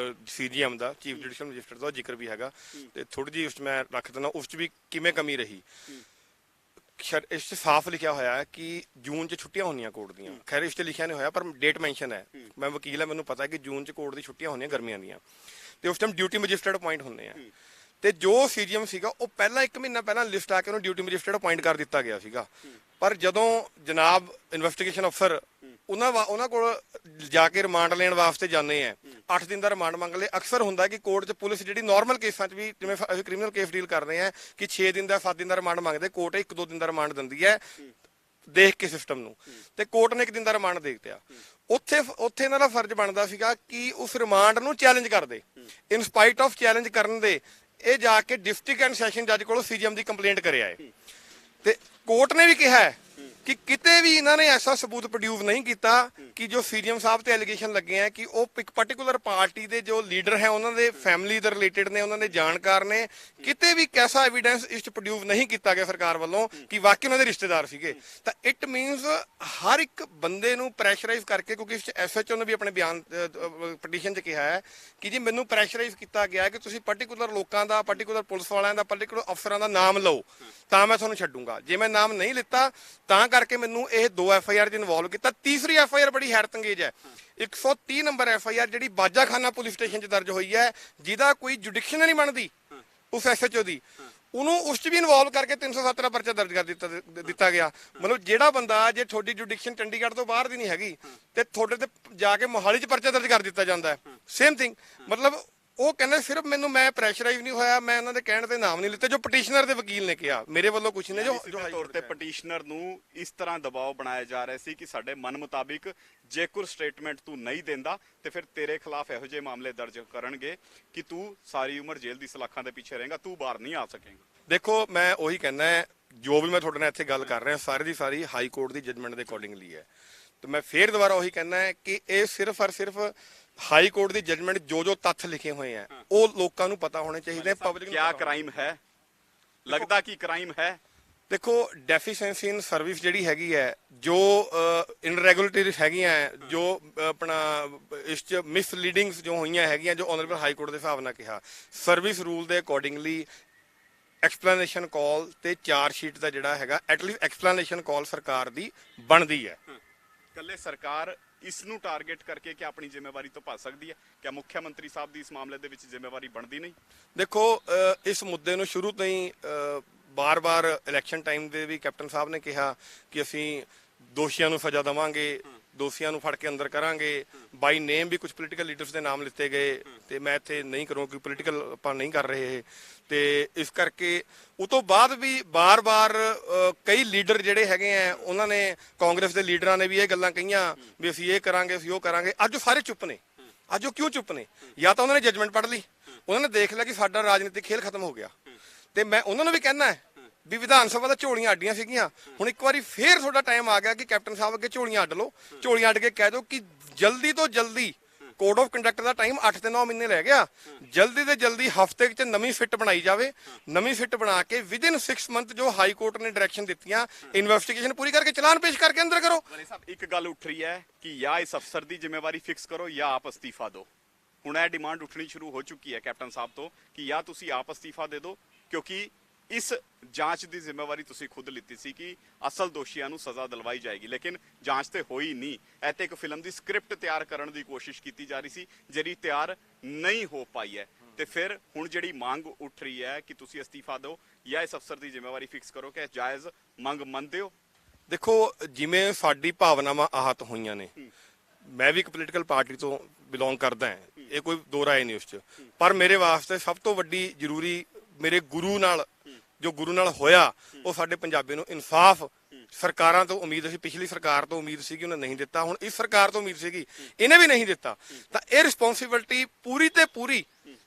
ਸੀਜੀਐਮ ਦਾ, ਚੀਫ ਜੁਡੀਸ਼ੀਅਲ ਮੈਜਿਸਟਰੇਟ ਦਾ ਜ਼ਿਕਰ ਵੀ ਹੈਗਾ, ਤੇ ਥੋੜੀ ਜਿਹੀ ਉਸ 'ਚ ਮੈਂ ਰੱਖ ਦਿੰਦਾ ਉਸ 'ਚ ਵੀ ਕਿਵੇਂ ਕਮੀ ਰਹੀ। ਇਸ 'ਚ ਸਾਫ਼ ਲਿਖਿਆ ਹੋਇਆ ਹੈ ਕਿ ਜੂਨ 'ਚ ਛੁੱਟੀਆਂ ਹੁੰਦੀਆਂ ਕੋਰਟ ਦੀਆਂ। ਖੈਰ ਇਸ 'ਚ ਲਿਖਿਆ ਨਹੀਂ ਹੋਇਆ ਪਰ ਡੇਟ ਮੈਂਸ਼ਨ ਹੈ। ਮੈਂ ਵਕੀਲ ਹਾਂ, ਮੈਨੂੰ ਪਤਾ ਕਿ ਜੂਨ 'ਚ ਕੋਰਟ ਦੀ ਛੁੱਟੀਆਂ ਹੁੰਦੀਆਂ ਗਰਮੀਆਂ ਦੀਆਂ, ਤੇ ਉਸ ਟਾਈਮ ਡਿਊਟੀ ਮੈਜਿਸਟਰੇਟ ਅਪਾਇੰਟ ਹੁੰਦੇ ਆ। ਤੇ ਜੋ ਸੀਜੀਐਮ ਸੀਗਾ ਉਹ ਪਹਿਲਾਂ 1 ਮਹੀਨਾ ਪਹਿਲਾਂ ਲਿਸਟ ਆ ਕੇ ਉਹਨੂੰ ਡਿਊਟੀ ਮੈਜਿਸਟਰੇਟ ਅਪਾਇੰਟ ਕਰ ਦਿੱਤਾ ਗਿਆ ਸੀਗਾ। ਪਰ ਜਦੋਂ ਜਨਾਬ ਇਨਵੈਸਟੀਗੇਸ਼ਨ ਅਫਸਰ ਉਹਨਾਂ ਕੋਲ ਜਾ ਕੇ ਰਿਮਾਂਡ ਲੈਣ ਵਾਸਤੇ ਜਾਂਦੇ ਆ, 8 ਦਿਨ ਦਾ ਰਿਮਾਂਡ ਮੰਗ ਲਏ। ਅਕਸਰ ਹੁੰਦਾ ਕਿ ਕੋਰਟ 'ਚ ਪੁਲਿਸ ਜਿਹੜੀ ਨਾਰਮਲ ਕੇਸਾਂ 'ਚ ਵੀ, ਜਿਵੇਂ ਅਸੀਂ ਕ੍ਰਿਮੀਨਲ ਕੇਸ ਡੀਲ ਕਰਦੇ ਆ, ਕਿ 6 ਦਿਨ ਦਾ 7 ਦਿਨ ਦਾ ਰਿਮਾਂਡ ਮੰਗਦੇ, ਕੋਰਟ 1-2 ਦਿਨ ਦਾ ਰਿਮਾਂਡ ਦਿੰਦੀ ਹੈ ਦੇਖ ਕੇ ਸਿਸਟਮ ਨੂੰ, ਤੇ ਕੋਰਟ ਨੇ 1 ਦਿਨ ਦਾ ਰਿਮਾਂਡ ਦੇ ਦਿੱਤਾ। ਉੱਥੇ ਇਹਨਾਂ ਦਾ ਫਰਜ਼ ਬਣਦਾ ਸੀਗਾ ਕਿ ਉਸ ਰਿਮਾਂਡ ਨੂੰ ਚੈਲੰਜ ਕਰਦੇ। ਇਨ ਸਪਾਈਟ ਆਫ ਚੈਲੰਜ ਕਰਨ ਦੇ ਇਹ ਜਾ ਕੇ ਡਿਸਟ੍ਰਿਕਟ ਐਂਡ ਸੈਸ਼ਨ ਜੱਜ ਕੋਲ ਸੀਜੀਐਮ ਦੀ ਕੰਪਲੇਂਟ ਕਰਿਆ ਹੈ, ਤੇ ਕੋਰਟ ਨੇ ਵੀ ਕਿਹਾ ਹੈ ਕਿ ਕਿਤੇ ਵੀ ਇਹਨਾਂ ਨੇ ਐਸਾ ਸਬੂਤ ਪ੍ਰੋਡਿਊਸ ਨਹੀਂ ਕੀਤਾ ਕਿ ਜੋ ਸੀਜੀਐਮ ਸਾਹਿਬ ਤੇ ਐਲੀਗੇਸ਼ਨ ਲੱਗੇ ਆ ਕਿ ਉਹ ਇੱਕ ਪਾਰਟਿਕੂਲਰ ਪਾਰਟੀ ਦੇ ਜੋ ਲੀਡਰ ਹੈ ਉਹਨਾਂ ਦੇ ਫੈਮਿਲੀ ਦੇ ਰਿਲੇਟਡ ਨੇ, ਉਹਨਾਂ ਦੇ ਜਾਣਕਾਰ ਨੇ। ਕਿਤੇ ਵੀ ਕੈਸਾ ਐਵੀਡੈਂਸ ਇਸ 'ਚ ਪ੍ਰੋਡਿਊਸ ਨਹੀਂ ਕੀਤਾ ਗਿਆ ਸਰਕਾਰ ਵੱਲੋਂ ਕਿ ਵਾਕਈ ਉਹਨਾਂ ਦੇ ਰਿਸ਼ਤੇਦਾਰ ਸੀਗੇ। ਤਾਂ ਇਟ ਮੀਨਸ ਹਰ ਇੱਕ ਬੰਦੇ ਨੂੰ ਪ੍ਰੈਸ਼ਰਾਈਜ਼ ਕਰਕੇ, ਕਿਉਂਕਿ ਇਸ 'ਚ ਐਸਐਚਓ ਨੇ ਵੀ ਆਪਣੇ ਬਿਆਨ ਪਟੀਸ਼ਨ 'ਚ ਕਿਹਾ ਹੈ ਕਿ ਜੀ ਮੈਨੂੰ ਪ੍ਰੈਸ਼ਰਾਈਜ਼ ਕੀਤਾ ਗਿਆ ਕਿ ਤੁਸੀਂ ਪਾਰਟਿਕੂਲਰ ਲੋਕਾਂ ਦਾ, ਪਾਰਟਿਕੂਲਰ ਪੁਲਿਸ ਵਾਲਿਆਂ ਦਾ, ਪਾਰਟਿਕੂਲਰ ਅਫਸਰਾਂ ਦਾ ਨਾਮ ਲਓ ਤਾਂ ਮੈਂ ਤੁਹਾਨੂੰ ਛੱਡੂੰਗਾ। ਜੇ ਮੈਂ ਨਾਮ ਨਹੀਂ ਲਿੱਤਾ ਤਾਂ ਕਰਕੇ ਮੈਨੂੰ ਇਹ 2 ਐਫਆਈਆਰ 'ਚ ਇਨਵੋਲਵ ਕੀਤਾ। ਤੀਸਰੀ ਐਫਆਈਆਰ ਬੜੀ ਹੈਰਤਅੰਗੇਜ਼ ਹੈ, 130 ਨੰਬਰ ਐਫਆਈਆਰ ਜਿਹੜੀ ਬਾਜਾਖਾਨਾ ਪੁਲਿਸ ਸਟੇਸ਼ਨ 'ਚ ਦਰਜ ਹੋਈ ਹੈ, ਜਿਹਦਾ ਕੋਈ ਜੁਡੀਕਸ਼ਨ ਨਹੀਂ ਬਣਦੀ ਉਸ ਐਸਐਚਓ ਦੀ, ਉਹਨੂੰ ਉਸ 'ਚ ਵੀ ਇਨਵੋਲਵ ਕਰਕੇ 307 ਦਾ ਪਰਚਾ ਦਰਜ ਕਰ ਦਿੱਤਾ ਗਿਆ। ਮਤਲਬ ਜਿਹੜਾ ਬੰਦਾ, ਜੇ ਤੁਹਾਡੀ ਜੁਡੀਕਸ਼ਨ ਚੰਡੀਗੜ੍ਹ ਤੋਂ ਬਾਹਰ ਦੀ ਨਹੀਂ ਹੈਗੀ ਤੇ ਤੁਹਾਡੇ ਤੇ ਜਾ ਕੇ ਮੋਹਾਲੀ 'ਚ ਪਰਚਾ ਦਰਜ ਕਰ ਦਿੱਤਾ ਜਾਂਦਾ ਹੈ। ਸੇਮ ਥਿੰਗ, ਮਤਲਬ ਉਹ ਕਹਿੰਦੇ ਸਿਰਫ ਮੈਨੂੰ, ਮੈਂ ਪ੍ਰੈਸ਼ਰਾਈਜ਼ ਨਹੀਂ ਹੋਇਆ, ਮੈਂ ਉਹਨਾਂ ਦੇ ਕਹਿਣ ਤੇ ਨਾਮ ਨਹੀਂ ਲਿੱਤੇ ਜੋ ਪਟੀਸ਼ਨਰ ਦੇ ਵਕੀਲ ਨੇ ਕਿਹਾ, ਮੇਰੇ ਵੱਲੋਂ ਕੁਝ ਨਹੀਂ। ਜੋ ਤੌਰ ਤੇ ਪਟੀਸ਼ਨਰ ਨੂੰ ਇਸ ਤਰ੍ਹਾਂ ਦਬਾਅ ਬਣਾਇਆ ਜਾ ਰਿਹਾ ਸੀ ਕਿ ਸਾਡੇ ਮਨ ਮੁਤਾਬਿਕ ਜੇਕਰ ਸਟੇਟਮੈਂਟ ਤੂੰ ਨਹੀਂ ਦਿੰਦਾ ਤੇ ਫਿਰ ਤੇਰੇ ਖਿਲਾਫ ਇਹੋ ਜਿਹੇ ਮਾਮਲੇ ਦਰਜ ਕਰਨਗੇ ਕਿ ਤੂੰ ਸਾਰੀ ਉਮਰ ਜੇਲ੍ਹ ਦੀ ਸਲਾਖਾਂ ਦੇ ਪਿੱਛੇ ਰਹੇਗਾ, ਤੂੰ ਬਾਹਰ ਨਹੀਂ ਆ ਸਕੇਗਾ। ਦੇਖੋ, ਮੈਂ ਉਹੀ ਕਹਿੰਦਾ, ਜੋ ਵੀ ਮੈਂ ਤੁਹਾਡੇ ਨਾਲ ਇੱਥੇ ਗੱਲ ਕਰ ਰਿਹਾ ਸਾਰੀ ਦੀ ਸਾਰੀ ਹਾਈ ਕੋਰਟ ਦੀ ਜਜਮੈਂਟ ਦੇ ਅਕੋਰਡਿੰਗਲੀ ਹੈ। ਤੇ ਮੈਂ ਫੇਰ ਦੁਬਾਰਾ ਉਹੀ ਕਹਿੰਦਾ ਹੈ ਕਿ ਇਹ ਸਿਰਫ ਔਰ ਸਿਰਫ ਹਾਈ ਕੋਰਟ ਦੀ ਜਜਮੈਂਟ ਜੋ ਤੱਥ ਲਿਖੇ ਹੋਏ ਆ ਉਹ ਲੋਕਾਂ ਨੂੰ ਪਤਾ ਹੋਣੇ ਚਾਹੀਦੇ। ਪਬਲਿਕ ਨੂੰ ਕੀ ਕ੍ਰਾਈਮ ਹੈ, ਲੱਗਦਾ ਕੀ ਕ੍ਰਾਈਮ ਹੈ? ਦੇਖੋ, ਡੈਫੀਸ਼ੀਐਂਸੀ ਇਨ ਸਰਵਿਸ ਜਿਹੜੀ ਹੈਗੀ ਹੈ, ਜੋ ਇਨਰੈਗੂਲੇਟਰੀਜ਼ ਹੈਗੀਆਂ, ਜੋ ਆਪਣਾ ਇਸ 'ਚ ਮਿਸਲੀਡਿੰਗਸ ਜੋ ਹੋਈਆਂ ਹੈਗੀਆਂ, ਜੋ ਆਨਰੇਬਲ ਹਾਈ ਕੋਰਟ ਦੇ ਹਿਸਾਬ ਨਾਲ ਕਿਹਾ, ਸਰਵਿਸ ਰੂਲ ਦੇ ਅਕੋਰਡਿੰਗਲੀ ਐਕਸਪਲੇਨੇਸ਼ਨ ਕਾਲ ਤੇ ਚਾਰਜ ਸ਼ੀਟ ਦਾ ਜਿਹੜਾ ਹੈਗਾ, ਐਟਲੀਸਟ ਐਕਸਪਲੇਨੇਸ਼ਨ ਕਾਲ ਸਰਕਾਰ ਦੀ ਬਣਦੀ ਹੈ। ਕੱਲੇ ਸਰਕਾਰ ਇਸ ਨੂੰ ਟਾਰਗੇਟ ਕਰਕੇ ਕਿ ਆਪਣੀ ਜ਼ਿੰਮੇਵਾਰੀ ਤੋਂ ਭੱਜ ਸਕਦੀ ਹੈ? ਕਿ ਮੁੱਖ ਮੰਤਰੀ ਸਾਹਿਬ ਦੀ ਇਸ ਮਾਮਲੇ ਦੇ ਵਿੱਚ ਜ਼ਿੰਮੇਵਾਰੀ ਬਣਦੀ ਨਹੀਂ? ਦੇਖੋ, ਇਸ ਮੁੱਦੇ ਨੂੰ ਸ਼ੁਰੂ ਤੋਂ ਹੀ ਬਾਰ-ਬਾਰ ਇਲੈਕਸ਼ਨ ਟਾਈਮ ਦੇ ਵੀ ਕੈਪਟਨ ਸਾਹਿਬ ਨੇ ਕਿਹਾ ਕਿ ਅਸੀਂ ਦੋਸ਼ੀਆਂ ਨੂੰ ਸਜ਼ਾ ਦੇਵਾਂਗੇ, ਦੋਸ਼ੀਆਂ ਨੂੰ ਫੜ ਕੇ ਅੰਦਰ ਕਰਾਂਗੇ। ਬਾਈ ਨੇਮ ਵੀ ਕੁਝ ਪੋਲੀਟੀਕਲ ਲੀਡਰਸ ਦੇ ਨਾਮ ਲਿੱਤੇ ਗਏ, ਤੇ ਮੈਂ ਇੱਥੇ ਨਹੀਂ ਕਰੂੰ ਕਿ ਪੋਲੀਟੀਕਲ ਆਪਾਂ ਨਹੀਂ ਕਰ ਰਹੇ, ਤੇ ਇਸ ਕਰਕੇ ਉਹ ਤੋਂ ਬਾਅਦ ਵੀ ਬਾਰ-ਬਾਰ ਕਈ ਲੀਡਰ ਜਿਹੜੇ ਹੈਗੇ ਆ, ਉਹਨਾਂ ਨੇ, ਕਾਂਗਰਸ ਦੇ ਲੀਡਰਾਂ ਨੇ ਵੀ ਇਹ ਗੱਲਾਂ ਕਹੀਆਂ ਵੀ ਅਸੀਂ ਇਹ ਕਰਾਂਗੇ, ਅਸੀਂ ਉਹ ਕਰਾਂਗੇ। ਅੱਜ ਉਹ ਸਾਰੇ ਚੁੱਪ ਨੇ। ਅੱਜ ਉਹ ਕਿਉਂ ਚੁੱਪ ਨੇ? ਜਾਂ ਤਾਂ ਉਹਨਾਂ ਨੇ ਜਜਮੈਂਟ ਪੜ੍ਹ ਲਈ, ਉਹਨਾਂ ਨੇ ਦੇਖ ਲਿਆ ਕਿ ਸਾਡਾ ਰਾਜਨੀਤਿਕ ਖੇਲ ਖਤਮ ਹੋ ਗਿਆ। ਤੇ ਮੈਂ ਉਹਨਾਂ ਨੂੰ ਵੀ ਕਹਿਣਾ ਹੈ ਵੀ ਵਿਧਾਨ ਸਭਾ ਦਾ ਝੋਲੀਆਂ ਅੱਡੀਆਂ ਸੀਗੀਆਂ, ਹੁਣ ਇੱਕ ਵਾਰੀ ਫੇਰ ਤੁਹਾਡਾ ਟਾਈਮ ਆ ਗਿਆ ਕਿ ਕੈਪਟਨ ਸਾਹਿਬ ਅੱਗੇ ਝੋਲੀਆਂ ਅੱਡ ਲਓ। ਝੋਲੀਆਂ ਅੱਡ ਕੇ ਕਹਿ ਦਿਓ ਕਿ ਜਲਦੀ ਤੋਂ ਜਲਦੀ, code of conduct the time 8 ਤੇ 9 ਮਹੀਨੇ ਰਹਿ ਗਿਆ, ਜਲਦੀ ਤੋਂ ਜਲਦੀ ਹਫ਼ਤੇ 'ਚ ਨਵੀਂ ਫਿੱਟ ਬਣਾਈ ਜਾਵੇ। ਨਵੀਂ ਫਿੱਟ ਬਣਾ ਕੇ ਵਿਦਿਨ 6 ਮੰਥ ਜੋ ਹਾਈ ਕੋਰਟ ਨੇ ਡਾਇਰੈਕਸ਼ਨ ਦਿੱਤੀਆਂ, ਇਨਵੈਸਟੀਗੇਸ਼ਨ ਪੂਰੀ ਕਰਕੇ ਚਲਾਨ ਪੇਸ਼ ਕਰਕੇ ਅੰਦਰ ਕਰੋ। ਇੱਕ ਗੱਲ ਉੱਠ ਰਹੀ ਹੈ ਕਿ ਜਾਂ ਇਸ ਅਫਸਰ ਦੀ ਜ਼ਿੰਮੇਵਾਰੀ ਫਿਕਸ ਕਰੋ ਜਾਂ ਆਪ ਅਸਤੀਫਾ ਦਿਓ। ਹੁਣ ਇਹ ਡਿਮਾਂਡ ਉੱਠਣੀ ਸ਼ੁਰੂ ਹੋ ਚੁੱਕੀ ਹੈ ਕੈਪਟਨ ਸਾਹਿਬ ਤੋਂ ਕਿ ਜਾਂ ਤੁਸੀਂ ਆਪ ਅਸਤੀਫਾ ਦੇ ਦਿਓ, ਕਿਉਂਕਿ ਇਸ ਜਾਂਚ ਦੀ ਜ਼ਿੰਮੇਵਾਰੀ ਤੁਸੀਂ ਖੁਦ ਲਿੱਤੀ ਸੀ ਕਿ ਅਸਲ ਦੋਸ਼ੀਆਂ ਨੂੰ ਸਜ਼ਾ ਦਿਲਵਾਈ ਜਾਏਗੀ, ਲੇਕਿਨ ਜਾਂਚ ਤੇ ਹੋਈ ਨਹੀਂ। ਇਹ ਤੇ ਇੱਕ ਫਿਲਮ ਦੀ ਸਕ੍ਰਿਪਟ ਤਿਆਰ ਕਰਨ ਦੀ ਕੋਸ਼ਿਸ਼ ਕੀਤੀ ਜਾ ਰਹੀ ਸੀ, ਜਿਹੜੀ ਤਿਆਰ ਨਹੀਂ ਹੋ ਪਾਈ ਹੈ। ਤੇ ਫਿਰ ਹੁਣ ਜਿਹੜੀ ਮੰਗ ਉੱਠ ਰਹੀ ਹੈ ਕਿ ਤੁਸੀਂ ਅਸਤੀਫਾ ਦਿਓ ਜਾਂ ਇਸ ਅਫਸਰ ਦੀ ਜ਼ਿੰਮੇਵਾਰੀ ਫਿਕਸ ਕਰੋ, ਕਿ ਜਾਇਜ਼ ਮੰਗ ਮੰਨਦੇ ਹੋ? ਦੇਖੋ, ਜਿਵੇਂ ਸਾਡੀ ਭਾਵਨਾਵਾਂ ਆਹਤ ਹੋਈਆਂ ਨੇ, ਮੈਂ ਵੀ ਇੱਕ ਪੋਲੀਟੀਕਲ ਪਾਰਟੀ ਤੋਂ ਬਿਲੋਂਗ ਕਰਦਾ ਹਾਂ, ਇਹ ਕੋਈ ਦੋ ਰਾਏ ਨਹੀਂ ਉਸ 'ਚ, ਪਰ ਮੇਰੇ ਵਾਸਤੇ ਸਭ ਤੋਂ ਵੱਡੀ ਜ਼ਰੂਰੀ ਮੇਰੇ ਗੁਰੂ ਨਾਲ, ਜੋ ਗੁਰੂ ਨਾਲ ਹੋਇਆ, ਉਹ ਸਾਡੇ ਪੰਜਾਬੀ ਨੂੰ ਇਨਸਾਫ ਸਰਕਾਰਾਂ ਤੋਂ ਉਮੀਦ ਸੀ। ਪਿਛਲੀ ਸਰਕਾਰ ਤੋਂ ਉਮੀਦ ਸੀ ਕਿ ਉਹਨੇ ਨਹੀਂ ਦਿੱਤਾ, ਹੁਣ ਇਸ ਸਰਕਾਰ ਤੋਂ ਉਮੀਦ ਸੀਗੀ, ਇਹਨੇ ਵੀ ਨਹੀਂ ਦਿੱਤਾ। ਤਾਂ ਇਹ ਰਿਸਪੌਂਸਿਬਿਲਟੀ ਪੂਰੀ ਤੇ ਪੂਰੀ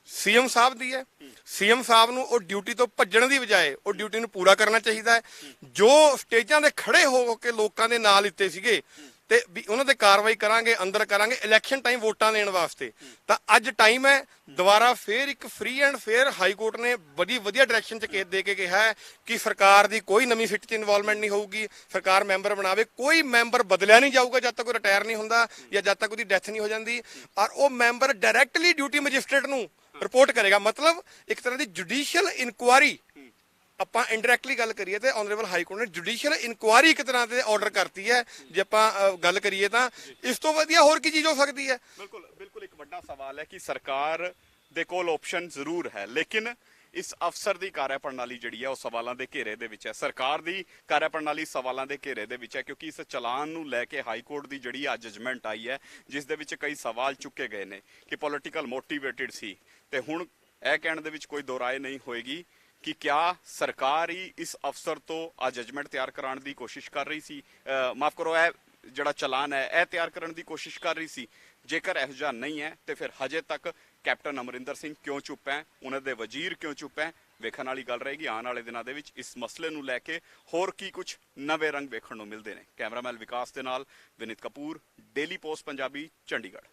ਸੀਐਮ ਸਾਹਿਬ ਦੀ ਹੈ। ਸੀਐਮ ਸਾਹਿਬ ਨੂੰ ਉਹ ਡਿਊਟੀ ਤੋਂ ਭੱਜਣ ਦੀ ਬਜਾਏ ਉਹ ਡਿਊਟੀ ਨੂੰ ਪੂਰਾ ਕਰਨਾ ਚਾਹੀਦਾ ਹੈ। ਜੋ ਸਟੇਜਾਂ ਦੇ ਖੜੇ ਹੋ ਕੇ ਲੋਕਾਂ ਦੇ ਨਾਂ ਲਿੱਤੇ ਸੀਗੇ, ਤੇ ਵੀ ਉਹਨਾਂ ਤੇ ਕਾਰਵਾਈ ਕਰਾਂਗੇ, ਅੰਦਰ ਕਰਾਂਗੇ ਇਲੈਕਸ਼ਨ ਟਾਈਮ ਵੋਟਾਂ ਦੇਣ ਵਾਸਤੇ। ਤਾਂ ਅੱਜ ਟਾਈਮ ਹੈ ਦੁਬਾਰਾ ਫੇਰ ਇੱਕ free and fair high court ਨੇ ਬੜੀ ਵਧੀਆ ਡਾਇਰੈਕਸ਼ਨ 'ਚ ਦੇ ਕੇ ਕਿਹਾ ਹੈ ਕਿ ਸਰਕਾਰ ਦੀ ਕੋਈ ਨਵੀਂ ਫਿੱਟ 'ਚ ਇਨਵੋਲਵਮੈਂਟ ਨਹੀਂ ਹੋਊਗੀ। ਸਰਕਾਰ ਮੈਂਬਰ ਬਣਾਵੇ, ਕੋਈ ਮੈਂਬਰ ਬਦਲਿਆ ਨਹੀਂ ਜਾਊਗਾ ਜਦ ਤੱਕ ਕੋਈ ਰਿਟਾਇਰ ਨਹੀਂ ਹੁੰਦਾ ਜਾਂ ਜਦ ਤੱਕ ਉਹਦੀ ਡੈਥ ਨਹੀਂ ਹੋ ਜਾਂਦੀ, ਔਰ ਉਹ ਮੈਂਬਰ ਡਾਇਰੈਕਟਲੀ ਡਿਊਟੀ ਮੈਜਿਸਟਰੇਟ ਨੂੰ ਰਿਪੋਰਟ ਕਰੇਗਾ। ਮਤਲਬ ਇੱਕ ਤਰ੍ਹਾਂ ਦੀ ਜੁਡੀਸ਼ੀਅਲ ਇਨਕੁਆਇਰੀ ਆਪਾਂ ਇਨਡਾਇਰੈਕਟਲੀ ਗੱਲ ਕਰੀਏ ਤੇ ਆਨਰੇਬਲ ਹਾਈ ਕੋਰਟ ਨੇ ਜੁਡੀਸ਼ੀਅਲ ਇਨਕੁਆਇਰੀ ਇੱਕ ਤਰ੍ਹਾਂ ਦੇ ਆਰਡਰ ਕਰਤੀ ਹੈ। ਜੇ ਆਪਾਂ ਗੱਲ ਕਰੀਏ ਤਾਂ ਇਸ ਤੋਂ ਵਧੀਆ ਹੋਰ ਕੀ ਚੀਜ਼ ਹੋ ਸਕਦੀ ਹੈ? ਬਿਲਕੁਲ ਬਿਲਕੁਲ ਇੱਕ ਵੱਡਾ ਸਵਾਲ ਹੈ ਕਿ ਸਰਕਾਰ ਦੇ ਕੋਲ ਆਪਸ਼ਨ ਜ਼ਰੂਰ ਹੈ, ਲੇਕਿਨ ਇਸ ਅਫਸਰ ਦੀ ਕਾਰਜਪ੍ਰਣਾਲੀ ਜਿਹੜੀ ਹੈ ਉਹ ਸਵਾਲਾਂ ਦੇ ਘੇਰੇ ਦੇ ਵਿੱਚ ਹੈ। ਸਰਕਾਰ ਦੀ ਕਾਰਜਪ੍ਰਣਾਲੀ ਸਵਾਲਾਂ ਦੇ ਘੇਰੇ ਦੇ ਵਿੱਚ ਹੈ, ਕਿਉਂਕਿ ਇਸ ਚਲਾਨ ਨੂੰ ਲੈ ਕੇ ਹਾਈ ਕੋਰਟ ਦੀ ਜਿਹੜੀ ਅੱਜ ਜਜਮੈਂਟ ਆਈ ਹੈ, ਜਿਸ ਦੇ ਵਿੱਚ ਕਈ ਸਵਾਲ ਚੁੱਕੇ ਗਏ ਨੇ ਕਿ ਪੋਲੀਟੀਕਲ ਮੋਟੀਵੇਟਿਡ ਸੀ, ਤੇ ਹੁਣ ਇਹ ਕਹਿਣ ਦੇ ਵਿੱਚ ਕੋਈ ਦੋ ਰਾਏ ਨਹੀਂ ਹੋਏਗੀ ਕਿ ਕਿਆ ਸਰਕਾਰ ਹੀ ਇਸ ਅਫਸਰ ਤੋਂ ਆ ਜਜਮੈਂਟ ਤਿਆਰ ਕਰਾਉਣ ਦੀ ਕੋਸ਼ਿਸ਼ ਕਰ ਰਹੀ ਸੀ, ਮਾਫ ਕਰੋ, ਇਹ ਜਿਹੜਾ ਚਲਾਨ ਹੈ ਇਹ ਤਿਆਰ ਕਰਨ ਦੀ ਕੋਸ਼ਿਸ਼ ਕਰ ਰਹੀ ਸੀ। ਜੇਕਰ ਇਹੋ ਜਿਹਾ ਨਹੀਂ ਹੈ ਤੇ ਫਿਰ ਹਜੇ ਤੱਕ ਕੈਪਟਨ ਅਮਰਿੰਦਰ ਸਿੰਘ ਕਿਉਂ ਚੁੱਪ ਹੈ, ਉਹਨਾਂ ਦੇ ਵਜ਼ੀਰ ਕਿਉਂ ਚੁੱਪ ਹੈ, ਵੇਖਣ ਵਾਲੀ ਗੱਲ ਰਹੇਗੀ। ਆਉਣ ਵਾਲੇ ਦਿਨਾਂ ਦੇ ਵਿੱਚ ਇਸ ਮਸਲੇ ਨੂੰ ਲੈ ਕੇ ਹੋਰ ਕੀ ਕੁਝ ਨਵੇਂ ਰੰਗ ਵੇਖਣ ਨੂੰ ਮਿਲਦੇ ਨੇ। ਕੈਮਰਾਮੈਨ ਵਿਕਾਸ ਦੇ ਨਾਲ ਵਿਨੀਤ ਕਪੂਰ, ਡੇਲੀ ਪੋਸਟ ਪੰਜਾਬੀ, ਚੰਡੀਗੜ੍ਹ।